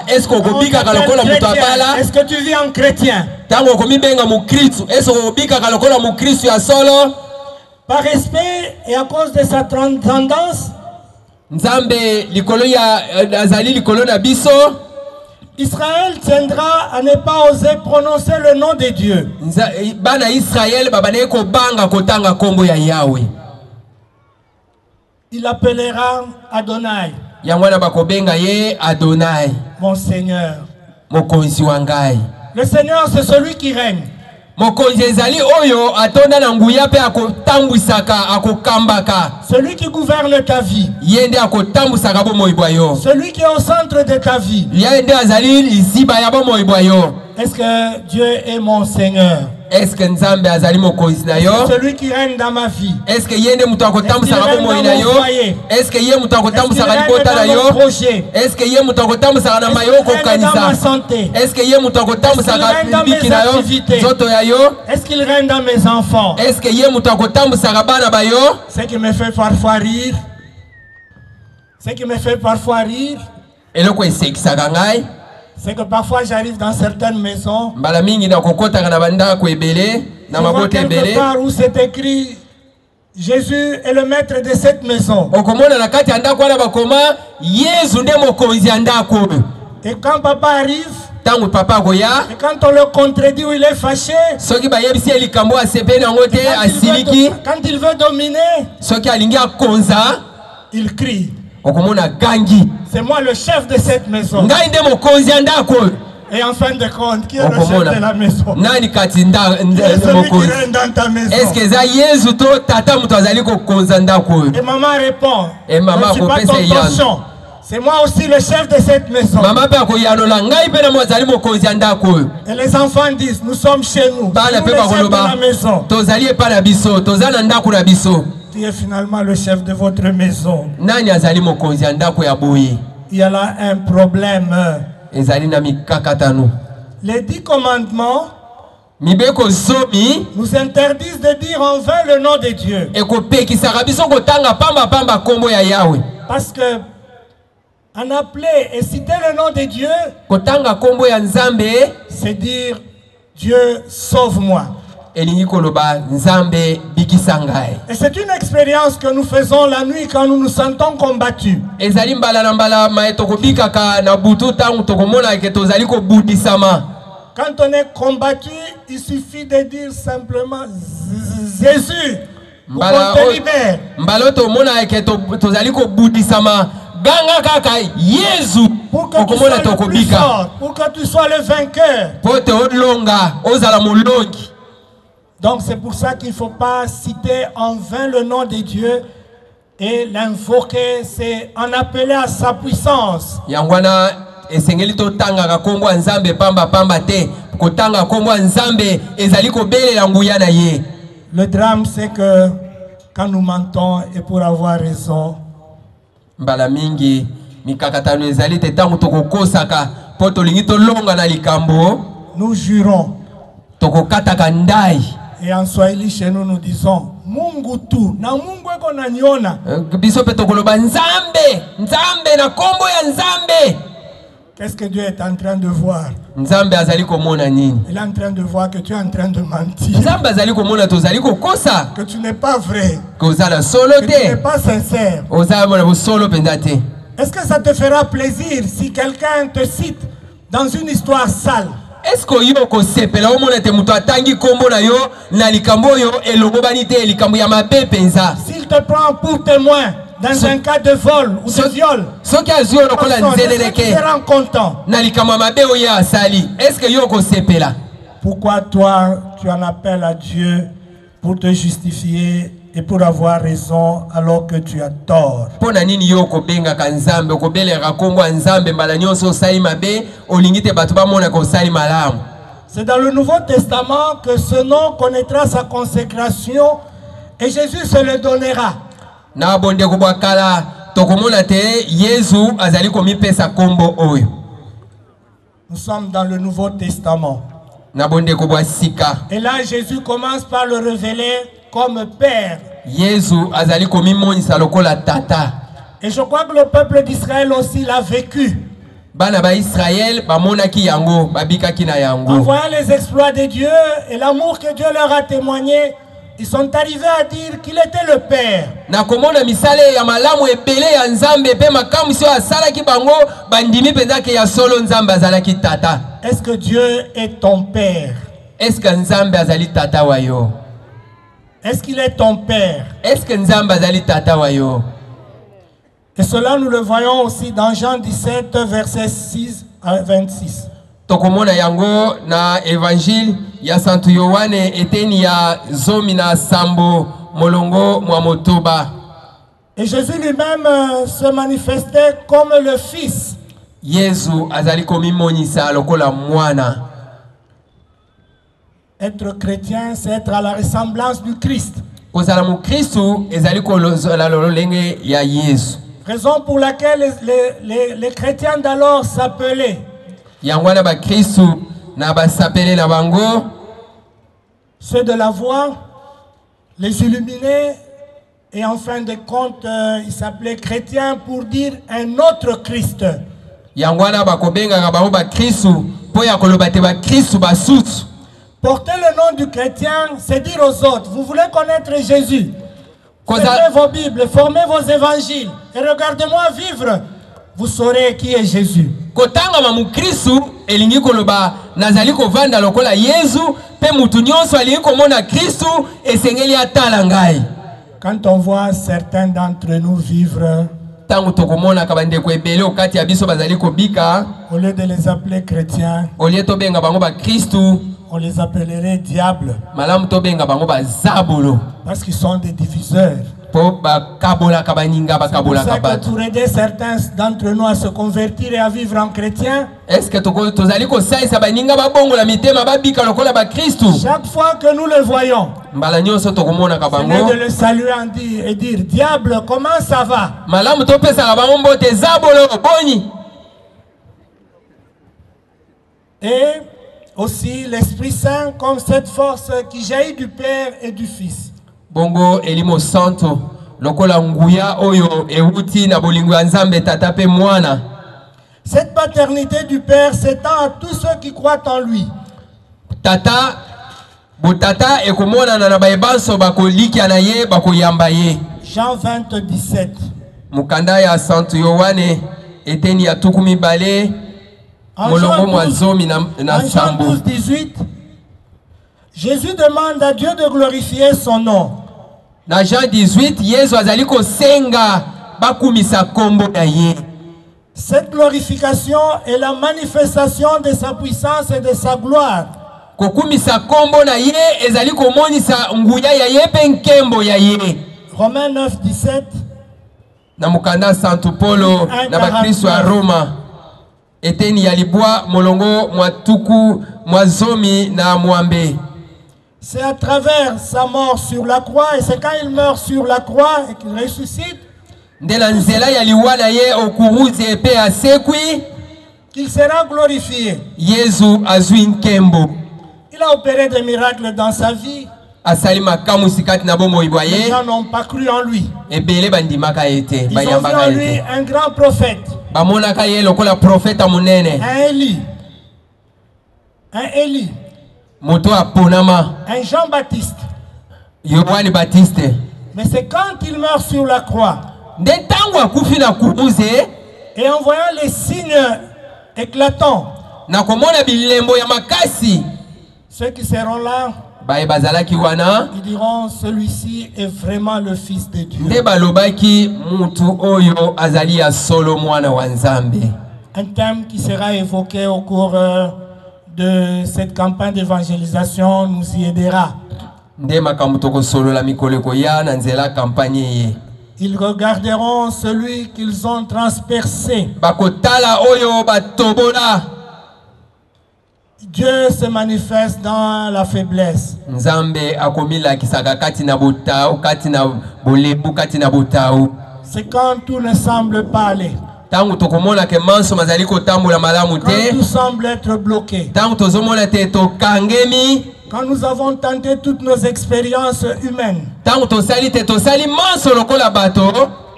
Est-ce que tu vis en chrétien? Par respect et à cause de sa transcendance, Israël tiendra à ne pas oser prononcer le nom de Dieu. Il appellera Adonai. Mon Seigneur. Le Seigneur, c'est celui qui règne. Celui qui gouverne ta vie. Celui qui est au centre de ta vie. Est-ce que Dieu est mon Seigneur? Est-ce que Nzambe azali mokonzi na yo? Celui qui règne dans ma vie. Est-ce que yende mutu akotambusaka bomoi na yo? Est-ce que ye mutu akotambusaka libota na yo? Est-ce que ye mutu akotambusaka na mayo kokanisa? Est-ce que ye mutu akotambusaka biki na yo? Zoto ya yo? Est-ce qu'il règne dans mes enfants? Est-ce que ye mutu akotambusaka bana ba yo? Ce qui me fait parfois rire. Ce qui me fait parfois rire. Eloko esekisaka ngai. C'est que parfois j'arrive dans certaines maisons. Je vois quelque part où c'est écrit Jésus est le maître de cette maison. Et quand papa arrive, et quand on le contredit ou il est fâché, quand il veut dominer, il crie. C'est moi le chef de cette maison. Et en fin de compte, qui est le chef de la maison? Qui est celui qui règne dans ta maison? Et maman répond, je ne suis pas ton portion. C'est moi aussi le chef de cette maison. Et les enfants disent, nous sommes chez nous. Nous sommes le chef de la maison. Qui est finalement le chef de votre maison? Il y a là un problème. Les 10 commandements nous interdisent de dire en vain le nom de Dieu. Parce que en appeler et citer le nom de Dieu, c'est dire Dieu sauve-moi. Et c'est une expérience que nous faisons la nuit quand nous nous sentons combattus. Quand on est combattu, il suffit de dire simplement Jésus pour qu'on te libère. Mbaloto mona ke tozali ko budisama ganga kaka Yesu Pour que tu sois le plus fort, pour que tu sois le vainqueur. Pote odlonga ozala molongi. Donc c'est pour ça qu'il ne faut pas citer en vain le nom de Dieu et l'invoquer, c'est en appeler à sa puissance. Yangwana esengeli to tanga ka kombo nzambe pamba pamba te ko tanga kombo nzambe ezali ko belela nguya na ye. Le drame c'est que quand nous mentons et pour avoir raison, mbala mingi mikakatano ezali te tangu tokokosaka po tolingi tolonga na likambo nous jurons. tokokataka ndai. Et en Swahili chez nous, nous disons Mungu tu na Mungu eko na niona. Biso pe tokoloba nzambe, nzambe na kombo ya nzambe. Qu'est-ce que Dieu est en train de voir? Nzambe azali komona nini? Il est en train de voir que tu es en train de mentir. Nzambe azali komona tozali kokosa. Que tu n'es pas vrai. Kozala solo Que tu n'es te. pas sincère. Ozala mona bo solo penza te. Est-ce que ça te fera plaisir si quelqu'un te cite dans une histoire sale? Est-ce que yo ko sepela omona te muto atangi kombo na yo na likambo yo elongo bani te likambo ya mabe penza? S'il te prend pour témoin dans un cas de vol ou de viol, soki azio lokola nzeleleke tu seras content. na likambo ya mabe oyo asali. Est-ce que yo ko sepela? Pourquoi toi tu en appelles à Dieu pour te justifier et pour avoir raison alors que tu as tort? Pona nini yo ko benga ka nzambe ko belera kombo nzambe mbala nyonso osali mabe olingi te bato bamona ko osali malamu? C'est dans le Nouveau Testament que ce nom connaîtra sa consécration et Jésus se le donnera. Na bonde ko bakala tokomona te Yesu azali ko mipesa kombo oyo. Nous sommes dans le Nouveau Testament. Na bonde ko sika. Et là Jésus commence par le révéler comme Père. Yesu azali ko mimonisa lokola tata. Et je crois que le peuple d'Israël aussi l'a vécu. Bana ba Israël ba monaki yango babika kina yango. En voyant les exploits de Dieu et l'amour que Dieu leur a témoigné, ils sont arrivés à dire qu'il était le Père. Na komona misale ya malamu ebele ya nzambe pe makamu sio asala ki bango bandimi penza ke ya solo nzambe azala ki tata. Est-ce que Dieu est ton Père? Est-ce que nzambe azali tata wayo? Est-ce qu'il est ton Père? Est-ce que nzambe azali tata wayo? Et cela nous le voyons aussi dans Jean 17 verset 6 à 26. Tokomona yango na évangile ya Santu Yohane eteni ya zomi na sambo molongo mwa motoba. Et Jésus lui-même se manifestait comme le Fils. Yesu azali komimonisa lokola mwana. Être chrétien, c'est être à la ressemblance du Christ. Kozala mu Kristu ezali kolozola lolenge ya Yesu. Raison pour laquelle les chrétiens d'alors s'appelaient Yangwana ba Kristu na ba sapele na bango ceux de la voix, les illuminés, et en fin de compte, ils s'appelaient chrétiens pour dire un autre Christ. Yangwana ba kobenga ga bango ba Kristu po ya koloba te ba Kristu ba sutu. Porter le nom du chrétien, c'est dire aux autres, vous voulez connaître Jésus, fermez vos Bibles, formez vos évangiles, et regardez-moi vivre, vous saurez qui est Jésus. Kotanga ma mukristu elingi koloba nazali kovanda lokola Yesu pe mutu nyonso alingi komona Kristu esengeli atala ngai. Quand on voit certains d'entre nous vivre, tangu tokomona kabandeko ebele okati ya biso bazali kobika, au lieu de les appeler chrétiens, olie tobenga bango ba Kristu, on les appellerait diables. malamu tobenga bango ba zabolo. Parce qu'ils sont des diviseurs. Po ba kabola kabaninga ba C'est pour kabola ça que kabato. pour aider certains d'entre nous à se convertir et à vivre en chrétien, Est-ce que tozali ko saisa baninga ba bongo la mitema ba bika lokola ba Kristu? chaque fois que nous le voyons, Mbala nyonso tokomona c'est kabango. de le saluer et dire, diable, comment ça va? Malamu topesa ka bango mbote zabolo boni. Et aussi l'Esprit Saint comme cette force qui jaillit du Père et du Fils. Bongo elimo santo lokola nguya oyo euti na bolingo ya Nzambe tata pe mwana. Cette paternité du Père s'étend à tous ceux qui croient en lui. Tata botata ekomona na baebanso bakoliki na ye bakoyamba ye. Jean 20, 17. Mukanda ya Santu Yohane eteni ya tukumi bale molongo mwa zomi na En Jean sambo. 12, 18, Jésus demande à Dieu de glorifier son nom. Dans Jean 18, Yesu azali ko senga bakumisa kombo na ye. Cette glorification est la manifestation de sa puissance et de sa gloire. Kokumisa kombo na ye ezali ko monisa nguya ya ye pe nkembo ya ye. Romains 9, 17. Na mukanda Santo Paulo na bakristo ya Roma. Eteni ya libwa molongo mwatuku mwazomi na mwambe. C'est à travers sa mort sur la croix, et c'est quand il meurt sur la croix et qu'il ressuscite qu'il sera glorifié. Il a opéré des miracles dans sa vie. Les gens n'ont pas cru en lui. Ils ont vu en lui un grand prophète. Un Élie. Un Jean-Baptiste. Mais c'est quand il meurt sur la croix et en voyant les signes éclatants, ceux qui seront là, ils diront celui-ci est vraiment le Fils de Dieu. Un thème qui sera évoqué au cours de cette campagne d'évangélisation nous y aidera. Ils regarderont celui qu'ils ont transpercé. Dieu se manifeste dans la faiblesse. C'est quand tout ne semble pas aller. Quand tout semble être bloqué. Quand nous avons tenté toutes nos expériences humaines.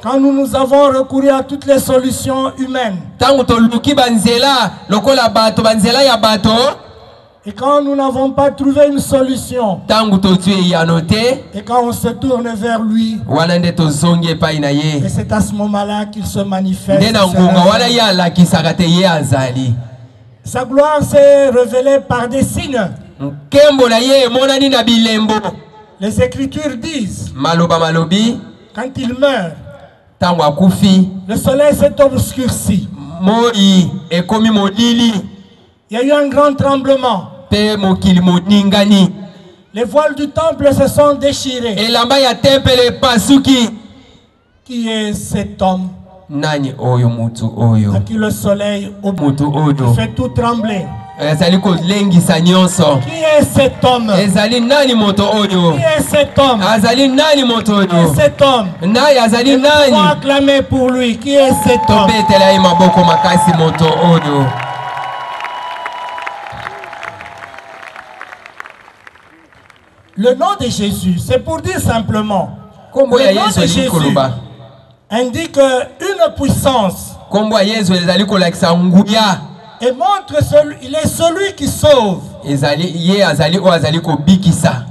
Quand nous avons recouru à toutes les solutions humaines. Et quand nous n'avons pas trouvé une solution. Et quand on se tourne vers lui. Et c'est à ce moment-là qu'il se manifeste. Sa gloire s'est révélée par des signes. Les Écritures disent, quand il meurt, le soleil s'est obscurci. Il y a eu un grand tremblement. Les voiles du temple se sont déchirées. Qui est cet homme à qui le soleil fait tout trembler? Qui est cet homme? Qui est cet homme? Qui est cet homme? Et nous pouvons acclamer pour lui. Qui est cet homme? Le nom de Jésus, c'est pour dire simplement, le nom de Jésus indique une puissance. Et montre il est celui qui sauve.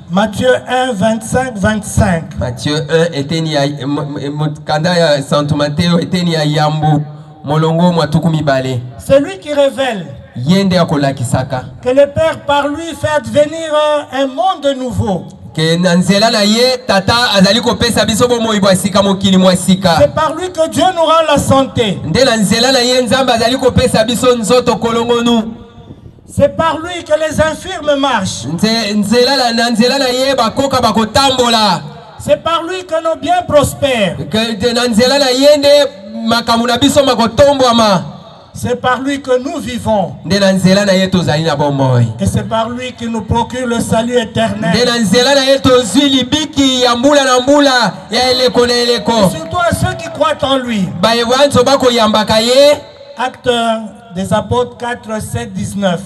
Matthieu 1, 25, 25. Matthieu 1, c'est lui qui révèle que le Père par lui fait advenir un monde nouveau. C'est par lui que Dieu nous rend la santé. C'est par lui que les infirmes marchent. C'est par lui que nos biens prospèrent. C'est par lui que nous vivons. Et c'est par lui qui nous procure le salut éternel. Et surtout à ceux qui croient en lui. Actes des Apôtres 4, 7, 19.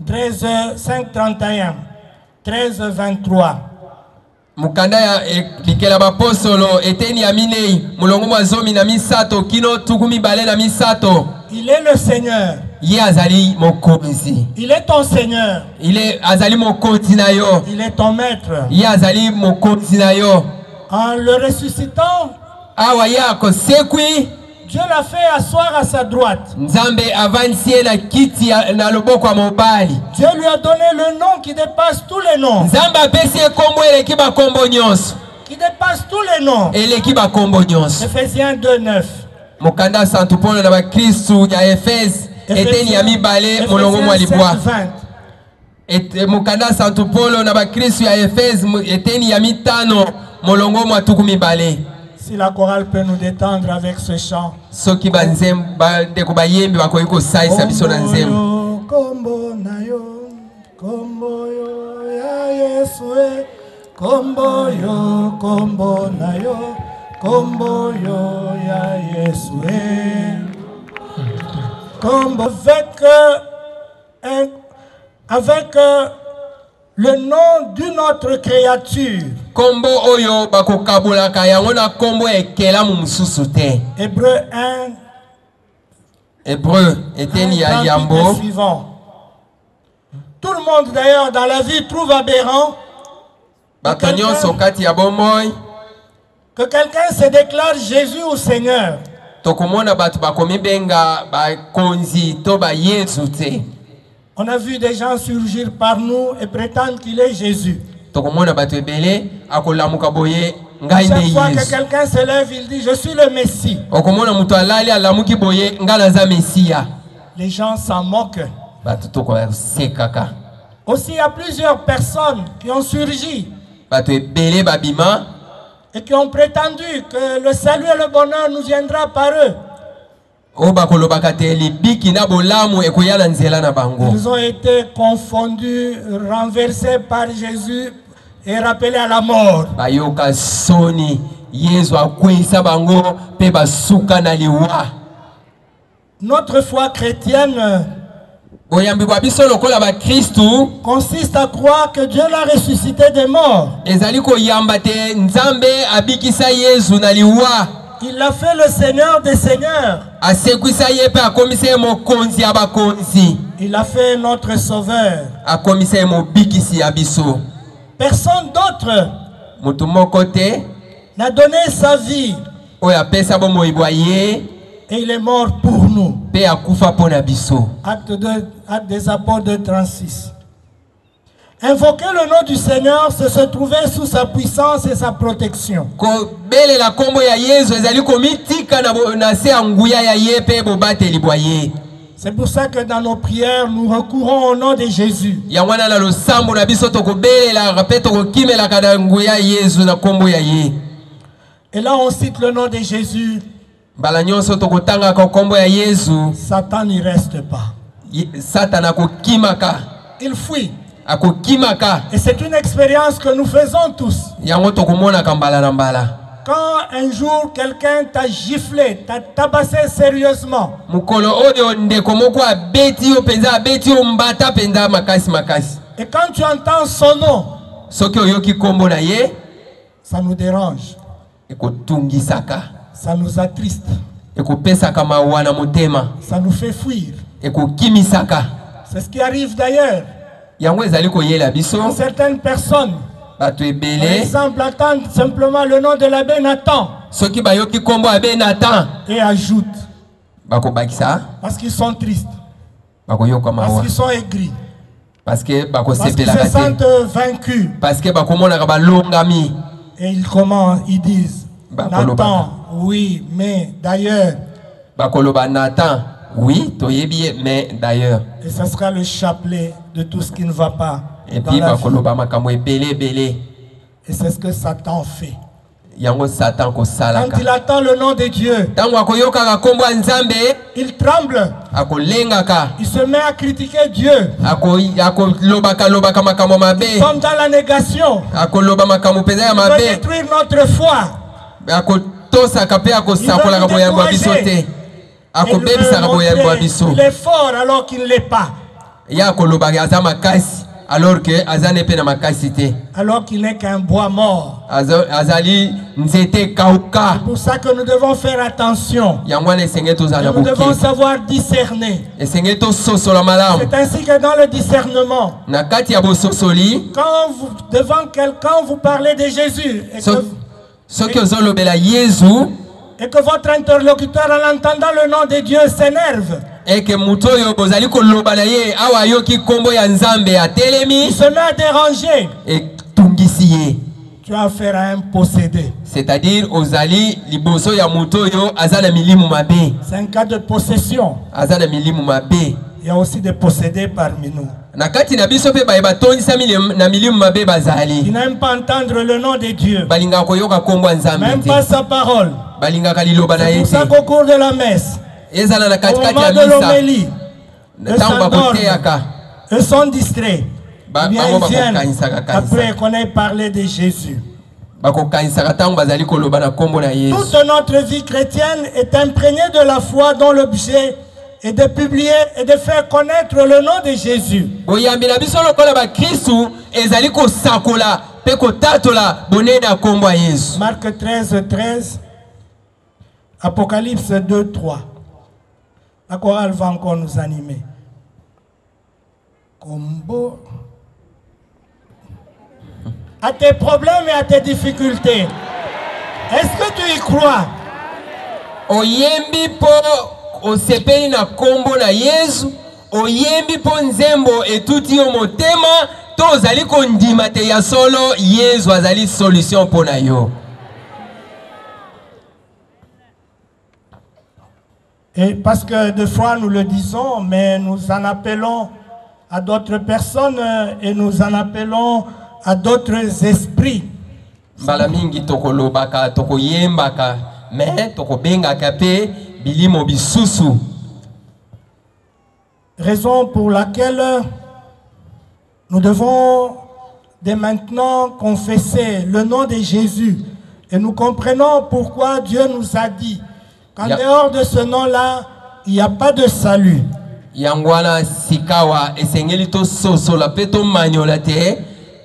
13, 5, 31. 13, 23. Mukanda ya bikela bapostolo eteni ya minei mulongo mwazomi na misato kino tukumi bale na misato. Il est le Seigneur. Ye azali mokonzi. Il est ton Seigneur. Il est azali mokonzi na yo. Il est ton maître. Ye azali mokonzi na yo. En le ressuscitant, awa ya ko sekwi Dieu l'a fait asseoir à sa droite. Nzambe avancie na kiti na loboko ya mobali. Dieu lui a donné le nom qui dépasse tous les noms. Nzambe apesi kombo eleki ba kombo nyonso. Qui dépasse tous les noms. Eleki ba kombo nyonso. Ephésiens 2:9. Mokanda santu polo na ba Kristu ya Efes eteni ya mibale molongo mwa libwa. Mokanda santu polo na ba Kristu ya Efes eteni ya mitano molongo mwa tuku mibale. Si la chorale peut nous détendre avec ce chant. Soki banzem ba ndeko bayembi bakoyi ko saisa biso na nzembo. Kombo na yo, kombo yo ya Yesu e. Kombo na yo, kombo yo ya Yesu e. Kombo avec le nom d'une autre créature. Kombo oyo bakokabulaka yango na kombo ekela mu mususu te. Hébreu 1. Hébreu eteni ya yambo. Tout le monde d'ailleurs dans la vie trouve aberrant que quelqu'un se déclare Jésus ou Seigneur. On a vu des gens surgir par nous et prétendre qu'il est Jésus. Chaque fois que quelqu'un se lève, il dit je suis le Messie. Les gens s'en moquent. Aussi, il y a plusieurs personnes qui ont surgi et qui ont prétendu que le salut et le bonheur nous viendra par eux. Ils ont été confondus, renversés par Jésus et rappelés à la mort. Notre foi chrétienne consiste à croire que Dieu l'a ressuscité des morts. Il a fait le Seigneur des Seigneurs. Il a fait notre Sauveur. Personne d'autre n'a donné sa vie. Et il est mort pour nous. Acte des Apôtres 2:36. Invoquer le nom du Seigneur, c'est se trouver sous sa puissance et sa protection. C'est pour ça que dans nos prières, nous recourons au nom de Jésus. Et là, on cite le nom de Jésus. Satan n'y reste pas. Il fuit. Et c'est une expérience que nous faisons tous. Quand un jour quelqu'un t'a giflé, t'a tabassé sérieusement, et quand tu entends son nom, ça nous dérange. Ça nous attriste. Ça nous fait fuir. C'est ce qui arrive d'ailleurs. Quand certaines personnes, par exemple, entendent simplement le nom de l'abbé Nathan et ajoutent parce qu'ils sont tristes, parce qu'ils sont aigris, parce qu'ils se sentent vaincus. Et ils disent Nathan, oui, mais d'ailleurs. Oui, mais d'ailleurs. Et ça sera le chapelet de tout ce qui ne va pas. Et puis, et c'est ce que Satan fait. Quand il attend le nom de Dieu, il tremble. Il se met à critiquer Dieu. Il tombe dans la négation. Il veut détruire notre foi. Il est fort alors qu'il ne l'est pas. Alors qu'il n'est qu'un bois mort. C'est pour ça que nous devons faire attention. Nous devons savoir discerner. C'est ainsi que dans le discernement, quand vous, devant quelqu'un vous parlez de Jésus, et que votre interlocuteur, en entendant le nom de Dieu, s'énerve. Et que mutoyo bozali koloba na ye awa yoki kombo ya nzambe ya telemi. Il se met à déranger. Et tungisi ye. Tu as affaire à un possédé. C'est-à-dire ozali liboso ya mutoyo azana milimu mabe. C'est un cas de possession. Azana milimu mabe. Il y a aussi des possédés parmi nous. Nakati na biso pe ba batondisa na milimu mabe bazali. Ils n'aiment pas entendre le nom de Dieu. Balinga koyoka kombo nzambe. Même pas sa parole. Balinga kaliloba na C'est ye. pour ça qu'au cours de la messe, Ezala na au kati moment ya de misa. l'homélie, eux Tango s'endorment, bakoteaka. eux sont distraits. Ba- Bien, bango ils viennent bakokanisaka kanisa. après qu'on ait parlé de Jésus. Bakokanisaka tango bazali koloba na kombo na Yesu. Toute notre vie chrétienne est imprégnée de la foi dont l'objet est de publier et de faire connaître le nom de Jésus. Boyambi na biso lokola ba Kristu ezali ko sakola pe ko tatola bonene na kombo ya Yesu. Marc 13, 13, Apocalypse 2, 3. La chorale va encore nous animer. Combo. À tes problèmes et à tes difficultés. Est-ce que tu y crois? Oyembi po osepeli na kombo na Yesu, oyembi po nzembo etuti yo motema, to ozali kondima te ya solo Yesu azali solution po na yo. Et parce que des fois nous le disons, mais nous en appelons à d'autres personnes et nous en appelons à d'autres esprits. Mbala mingi tokolobaka, tokoyembaka, mais tokobengaka pe bilimo bisusu. Raison pour laquelle nous devons dès maintenant confesser le nom de Jésus. Et nous comprenons pourquoi Dieu nous a dit qu'en dehors de ce nom-là, il n'y a pas de salut. Yangwana sikawa esengeli to soso la peto manyola te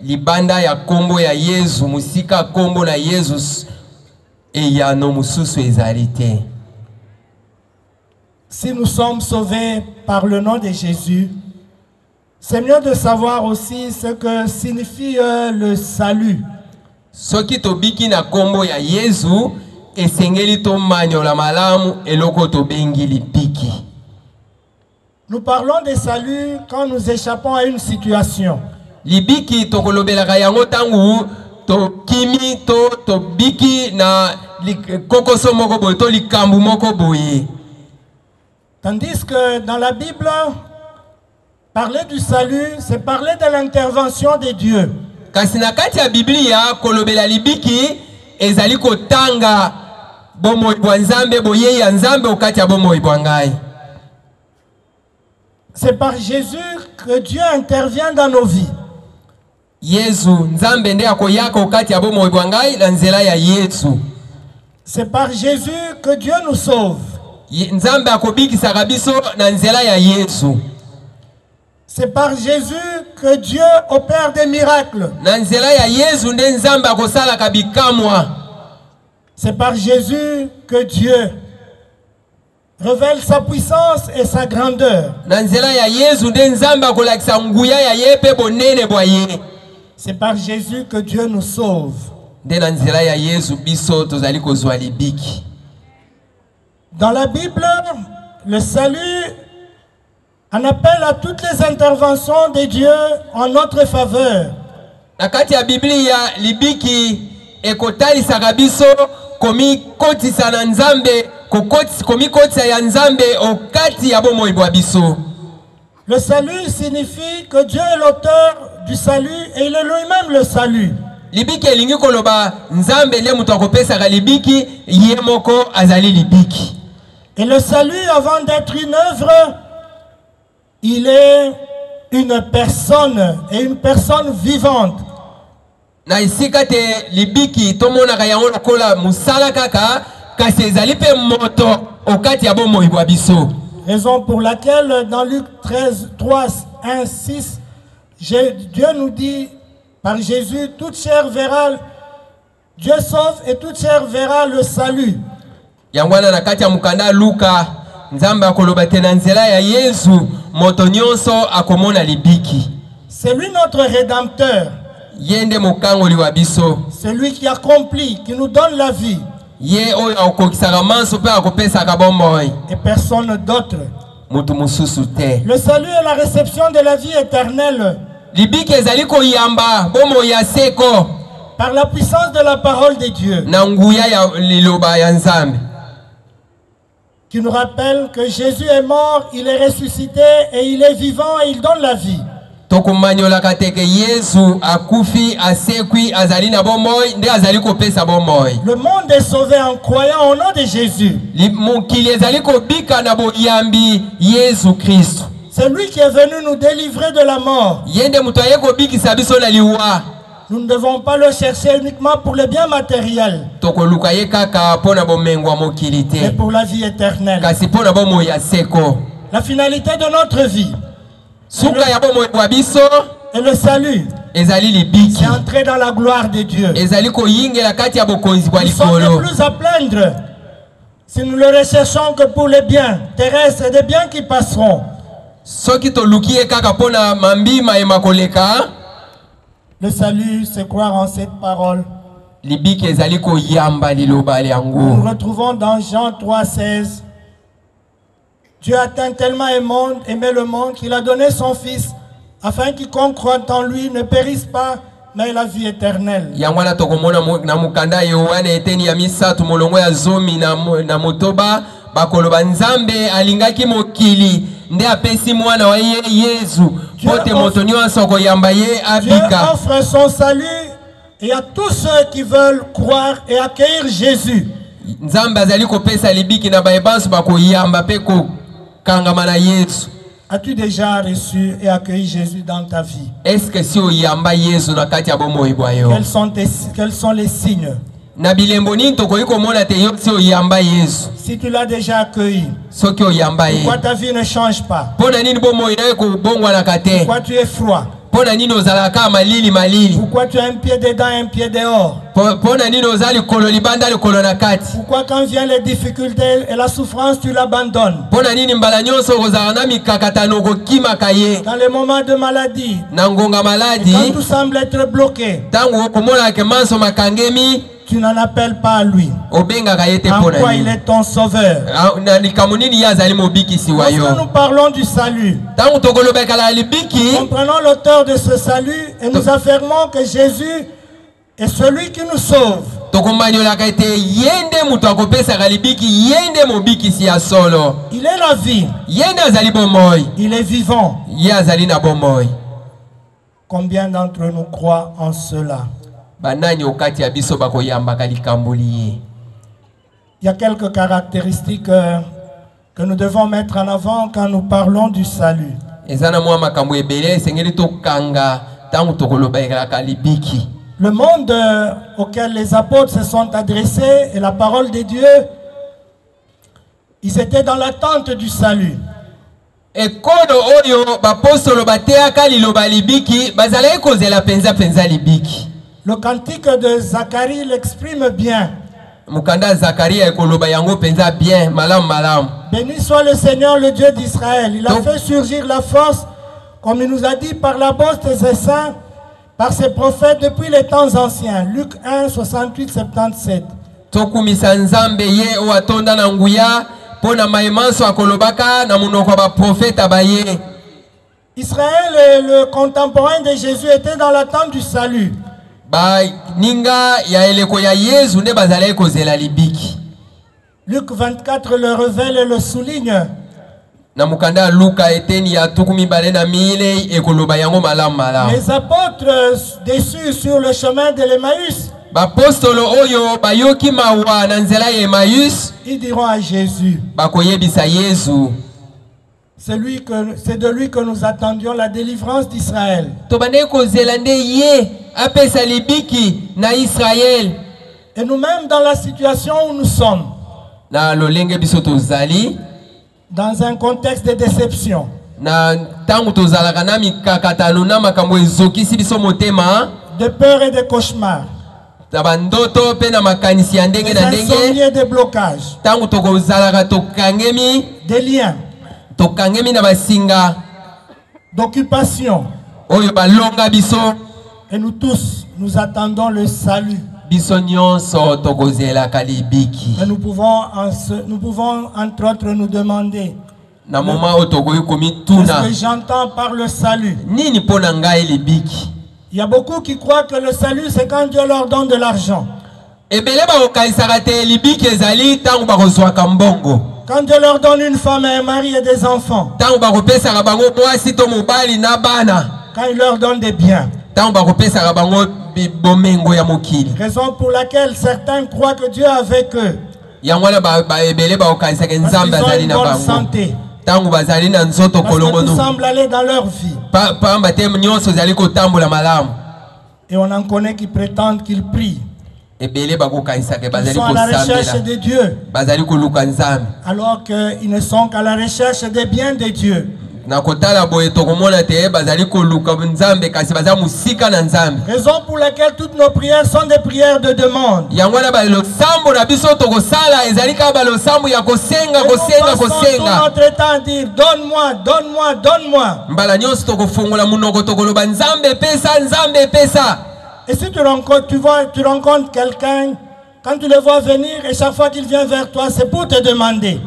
libanda ya kombo ya Yesu musika kombo na Yesus e ya no mususu ezalite. Si nous sommes sauvés par le nom de Jésus, c'est mieux de savoir aussi ce que signifie le salut. Soki to biki na kombo ya Yesu esengeli to manyola malamu eloko to bengi lipiki. Nous parlons de salut quand nous échappons à une situation. Libiki to kolobelaka yango tangu to kimi to biki na kokoso moko boye to likambu moko boye. Tandis que dans la Bible, parler du salut, c'est parler de l'intervention de Dieu. Kasi na kati ya Biblia kolobela libiki ezali kotanga bomoi bwa Nzambe boye ya Nzambe okati ya bomoi bwa ngai. C'est par Jésus que Dieu intervient dans nos vies. Yesu Nzambe nde akoyaka okati ya bomoi bwa ngai na nzela ya Yesu. C'est par Jésus que Dieu nous sauve. Nzambe akobikisaka biso na nzela ya Yesu. C'est par Jésus que Dieu opère des miracles. Na nzela ya Yesu nde Nzambe akosalaka bikamwa. C'est par Jésus que Dieu révèle sa puissance et sa grandeur. Na nzela ya Yesu nde Nzambe akolakisa nguya ya ye pe bonene bwa ye. C'est par Jésus que Dieu nous sauve. Nde na nzela ya Yesu biso tozali kozwa libiki. Dans la Bible, le salut en appelle à toutes les interventions de Dieu en notre faveur. Na kati ya Biblia libiki ekotalisaka biso komi kotisa na Nzambe komi kotisa ya Nzambe okati ya bomoi bwa biso. Le salut signifie que Dieu est l'auteur du salut et il est lui-même le salut. Libiki elingi koloba Nzambe nde mutu akopesaka libiki ye moko azali libiki. Et le salut, avant d'être une œuvre, il est une personne et une personne vivante. Na isika te libiki tomonaka yango lokola musala kaka kasi ezali pe moto okati ya bomoi bwa biso. Raison pour laquelle dans Luc 13, 3, 1, 6, Dieu nous dit par Jésus, toute chair verra, Dieu sauve et toute chair verra le salut. Yangwana na kati ya mukanda Luka Nzambe akoloba te na nzela ya Yesu moto nyonso akomona libiki. C'est lui notre rédempteur. Yende mokangoli wa biso. C'est lui qui accomplit, qui nous donne la vie. Ye oyo akokisaka manso pe akopesaka bomoi. Et personne d'autre. Mutu mususu te. Le salut est la réception de la vie éternelle. Libiki ezali koyamba bomoi ya seko. Par la puissance de la parole de Dieu. Na nguya ya liloba ya Nzambe. Qui nous rappelle que Jésus est mort, il est ressuscité et il est vivant et il donne la vie. Tokumanyolaka teke Yesu akufi asekwi azali na bomoi nde azali kopesa bomoi. Le monde est sauvé en croyant au nom de Jésus. Mokili ezali kobika na boyambi Yesu Kristo. C'est lui qui est venu nous délivrer de la mort. Yende mutu aye kobikisa biso na liwa. Nous ne devons pas le chercher uniquement pour les biens matériels, Tokoluka ye kaka pona bomengo ya mokili mais te. pour la vie éternelle. Kasi pona bomoi ya seko. La finalité de notre vie Suka ya bomoi bwa biso et le salut, ezali libiki. c'est entrer dans la gloire de Dieu. Ezali koyingela kati ya bokonzi bwa Nous sommes likolo. plus à plaindre si nous le recherchons que pour les biens terrestres et des biens qui passeront. Soki toluki ye kaka pona mambima e makoleka. Le salut, c'est croire en cette parole. Libiki ezali koyamba liloba Nous yango. retrouvons dans Jean 3,16. Dieu a tant tellement aimé le monde qu'il a donné son Fils, afin quiconque croit en lui ne périsse pas, mais ait la vie éternelle. Yangwana tokomona na mukanda Yohana eteni ya misatu molongo ya zomi na motoba bakoloba Nzambe alingaki mokili nde apesi mwana wa ye Yesu pote moto nyonso koyamba ye Dieu abika. offre son salut et à tous ceux qui veulent croire et accueillir Jésus. Nzambe azali kopesa libiki na baebanso bakoyamba pe kokangama na Yesu. As-tu déjà reçu et accueilli Jésus dans ta vie? Est-ce que si oyamba Yesu na kati ya bomoi bwa yo? Quels sont les signes? Na bilembo nini tokoki komona te yo si oyamba Yesu? Si tu l'as déjà accueilli, Soki oyamba ye. pourquoi ta vie ne change pas? Pona nini bomoi na yo kobongwanaka te? Pourquoi tu es froid? Pona nini ozalaka malili? Pourquoi tu as un pied dedans et un pied dehors? Pona nini ozali likolo libanda likolo na kati? Pourquoi quand viennent les difficultés et la souffrance, tu l'abandonnes? Pona nini mbala nyonso kozala na mikakatano kokimaka ye? Dans les moments de maladie, Na ngonga quand maladi, tout semble être bloqué, tango okomona ke manso makangemi, tu n'en appelles pas à lui. obengaka ye te En pona quoi il nini? est ton sauveur? Na likambo nini ye azali mobikisi wa yo? Lorsque nous parlons du salut, Tango tokolobekala libiki, comprenons l'auteur de ce salut et nous affirmons que Jésus est celui qui nous sauve. tokomanyolaka ete yende mutu akopesaka libiki, yende mobikisi ya solo. Il est la vie, Yende azali bomoi, il est vivant. ye azali na bomoi. Combien d'entre nous croient en cela? Banani okati ya biso bakoyambaka likambo liye. Il y a quelques caractéristiques que nous devons mettre en avant quand nous parlons du salut. Ezana mwa makambo ebele esengeli tokanga tango tokolobelaka libiki. Le monde auquel les apôtres se sont adressés et la parole de Dieu, ils étaient dans l'attente du salut. Ekodo oyo bapostolo bateaka liloba libiki bazalaki kozela penza libiki. Le cantique de Zacharie l'exprime bien. Mukanda Zakaria ekoloba yango penza bien malam. Béni soit le Seigneur, le Dieu d'Israël. Il a fait surgir la force, comme il nous a dit par la bouche de ses saints, par ses prophètes depuis les temps anciens. Luc 1, 68, 77. Tokumisa Nzambe ye o atonda na nguya pona maemanso akolobaka na munoko ba profeta baye. Israël et le contemporain de Jésus étaient dans l'attente du salut. Ba ninga ya eleko ya Yesu ne bazalaki kozela libiki. Luc 24 le révèle et le souligne. Na mukanda Luka eteni ya tukumi bale na mile ekoloba yango malam. Les apôtres déçus sur le chemin de l'Emmaüs, Bapostolo oyo bayoki mawa na nzela ya Emmaüs ils diront à Jésus, bakoyebisa Yesu. c'est de lui que nous attendions la délivrance d'Israël. Tobane kozela nde ye apesa libiki na Israël. Et nous-mêmes dans la situation où nous sommes, Na lolenge biso tozali dans un contexte de déception, na tango tozalaka na mikakatano na makambo ezokisi biso motema, de peur et de cauchemars, na bandoto pe na makanisi ya ndenge des na ndenge. insomnies et des blocages, Tango tokozalaka tokangemi des liens, na basinga d'occupation. oyo balonga biso. Et nous tous, nous attendons le salut. biso nyonso tokozela kalibiki. Mais nous pouvons entre autres nous demander, Na moment otokoyi komi qu'est-ce tuna. que j'entends par le salut? Nini pona ngai libiki? Il y a beaucoup qui croient que le salut c'est quand Dieu leur donne de l'argent. Ebele ba okaisaka te libiki ezali tango ba kozwaka mbongo. Quand Dieu leur donne une femme et un mari et des enfants. Tango ba kopesaka bango mwasi to mobali na bana. Quand il leur donne des biens. Tango ba kopesaka bango bomengo ya mokili. Raison pour laquelle certains croient que Dieu est avec eux. Yangwana ba ebele ba okaisaka nzambe azali na bango. Santé. Tango bazali na nzoto kolongono. Tout semble aller dans leur vie. Pamba te nyonso zali kotambola malamu. Et on en connaît qui prétendent qu'ils prient. Ils sont à la recherche de Dieu. Alors qu'ils ne sont qu'à la recherche des biens de Dieu. Raison pour laquelle toutes nos prières sont des prières de demande. Tout notre temps à dire donne-moi, donne-moi, donne-moi. Et si tu rencontres quelqu'un, quand tu le vois venir et chaque fois qu'il vient vers toi, c'est pour te demander.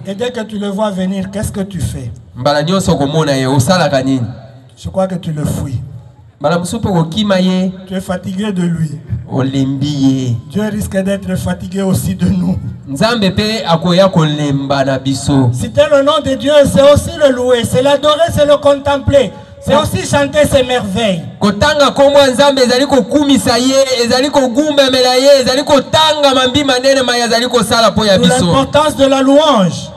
Et dès que tu le vois venir, qu'est-ce que tu fais? Je crois que tu le fuis. Tu es fatigué de lui. Dieu risque d'être fatigué aussi de nous. Citer le nom de Dieu, c'est aussi le louer, c'est l'adorer, c'est le contempler. C'est aussi chanter ses merveilles. L'importance de la louange.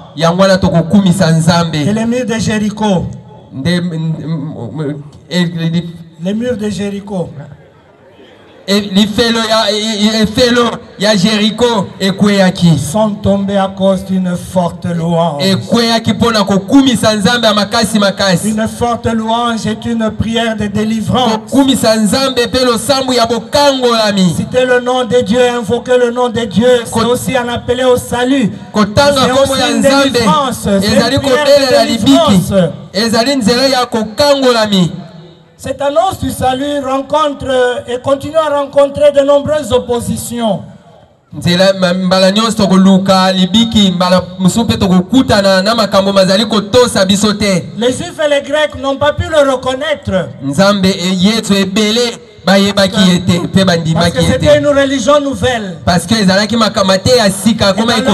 Et les murs de Jéricho. Les murs de Jéricho. Les sont tombés à cause d'une forte louange. Une forte louange est une prière de délivrance. Citer le nom de Dieu, invoquer le nom de Dieu, c'est aussi un appel au salut. C'est aussi une délivrance. C'est une prière de délivrance. Cette annonce du salut rencontre et continue à rencontrer de nombreuses oppositions. Les Juifs et les Grecs n'ont pas pu le reconnaître. Parce que c'était une religion nouvelle. Et dans leur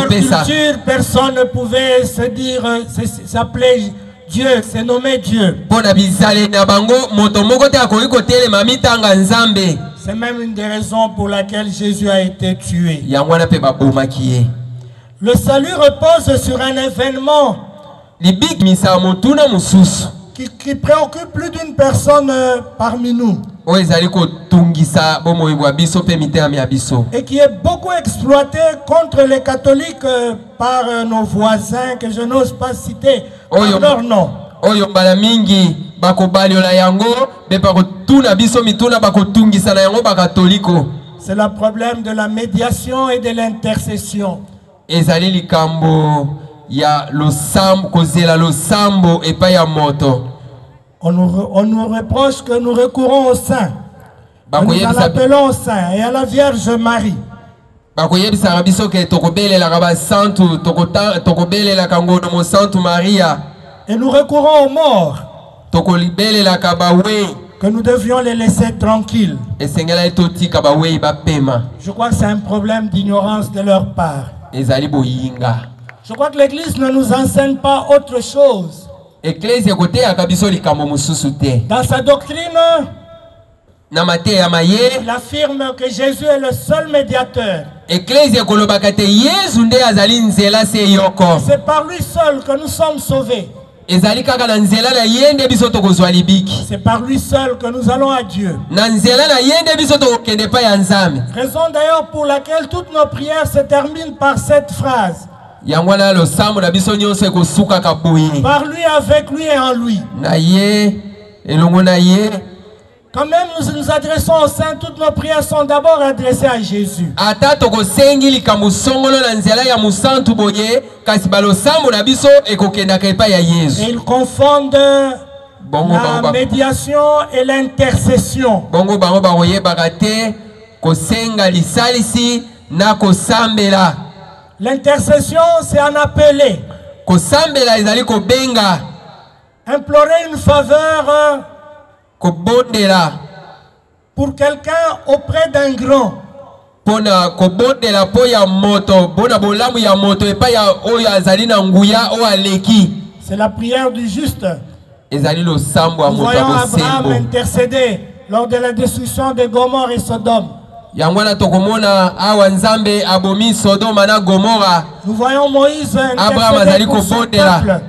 culture, personne ne pouvait se dire, s'appeler Dieu, c'est nommé Dieu. C'est même une des raisons pour laquelle Jésus a été tué. Le salut repose sur un événement qui préoccupe plus d'une personne parmi nous. Et qui est beaucoup exploité contre les catholiques par nos voisins que je n'ose pas citer par leur nom. C'est le problème de la médiation et de l'intercession. On nous reproche que nous recourons au saint. Nous en appelons au saint et à la Vierge Marie. Et nous recourons aux morts. Que nous devions les laisser tranquilles. Je crois que c'est un problème d'ignorance de leur part. Je crois que l'Église ne nous enseigne pas autre chose. Dans sa doctrine, il affirme que Jésus est le seul médiateur. C'est par lui seul que nous sommes sauvés. C'est par lui seul que nous allons à Dieu. Raison d'ailleurs pour laquelle toutes nos prières se terminent par cette phrase. Par lui, avec lui et en lui. Quand même nous nous adressons au Saint, toutes nos prières sont d'abord adressées à Jésus. Et ils confondent La médiation et l'intercession. Bongo bango baroye bagate kosenga lisalisi na kosambela. L'intercession c'est un appelé. Kosambela ezali kobenga. Implorer une faveur kobondela pour quelqu'un auprès d'un grand. Pona kobondela po ya moto, bona bolamu ya moto epa ya oyo azali na nguya o aleki. C'est la prière du juste. Ezali lo sambo a Nous moto voyons bosembo. Abraham intercéder lors de la destruction de Gomorrhe et Sodome. Yangwana tokomona awa Nzambe abomi Sodoma na Gomorra. Nous voyons Moïse intercéder pour son peuple.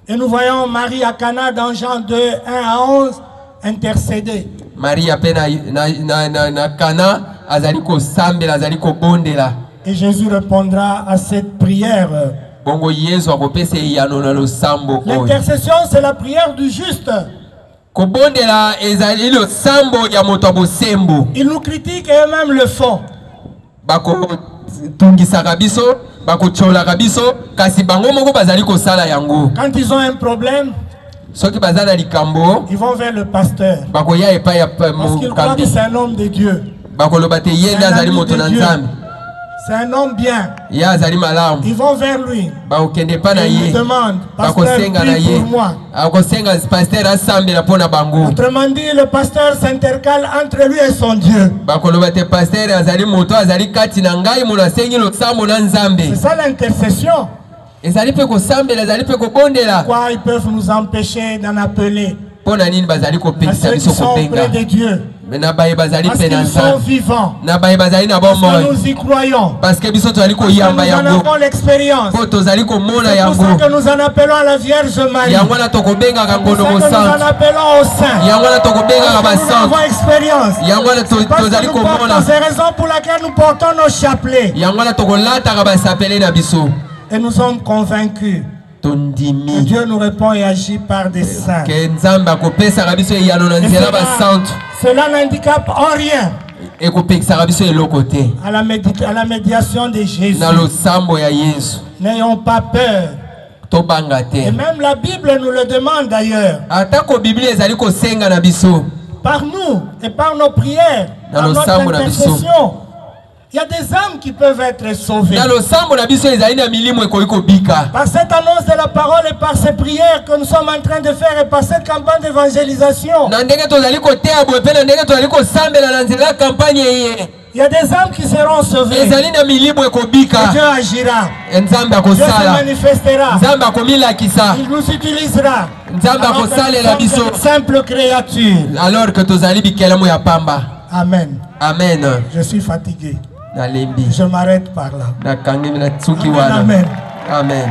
Et nous voyons Marie à Cana dans Jean 2, 1 à 11 intercéder. Marie a peine na Cana azali ko sambe azali ko bondela. Et Jésus répondra à cette prière. Bongo Yesu akopese yano na lo sambo. L'intercession c'est la prière du juste. Kobondela ezali lo sambo ya moto bosembo. Ils nous critiquent et eux-mêmes le font. Bako tungisaka biso, bako cholaka biso, kasi bango moko bazali ko sala yango. Quand ils ont un problème, soki bazana likambo, ils vont vers le pasteur. Bako ya epa ya parce qu'ils croient que c'est un homme de Dieu. Bako lobate yenda azali moto na Nzambe. C'est un homme bien. Ya azali malamu. Ils vont vers lui. Bako kende pa na ye. Ils demandent, pasteur, prie pour moi. Akosenga pasteur asambela pona bango. Autrement dit, le pasteur s'intercale entre lui et son Dieu. Bako lobate pasteur azali moto azali kati na ngai mona sengi lo sambo na Nzambe. C'est ça l'intercession. Ezali pe ko sambela, ezali pe ko bondela. Pourquoi ils peuvent nous empêcher d'en appeler? Pona nini bazali ko pekisa biso ko benga. Auprès de Dieu. Parce qu'ils sont vivants. Parce que nous y croyons. Parce que nous en avons l'expérience. C'est pour ça que nous en appelons à la Vierge Marie. C'est pour ça que nous en appelons au Saint. Nous avons expérience. C'est la raison pour laquelle nous portons nos chapelets. Et nous sommes convaincus que Dieu nous répond et agit par des saints. Cela n'handicape en rien à la médiation de Jésus. N'ayons pas peur. Et même la Bible nous le demande d'ailleurs. Par nous et par nos prières, par notre intercession. Il y a des âmes qui peuvent être sauvées. Par cette annonce de la parole et par ces prières que nous sommes en train de faire et par cette campagne d'évangélisation. Il y a des âmes qui seront sauvées. Et Dieu agira. Dieu se manifestera. Il nous utilisera. Alors que nous sommes de simples créatures. Amen. Amen. Je suis fatigué. Je m'arrête par là. Amen. Amen.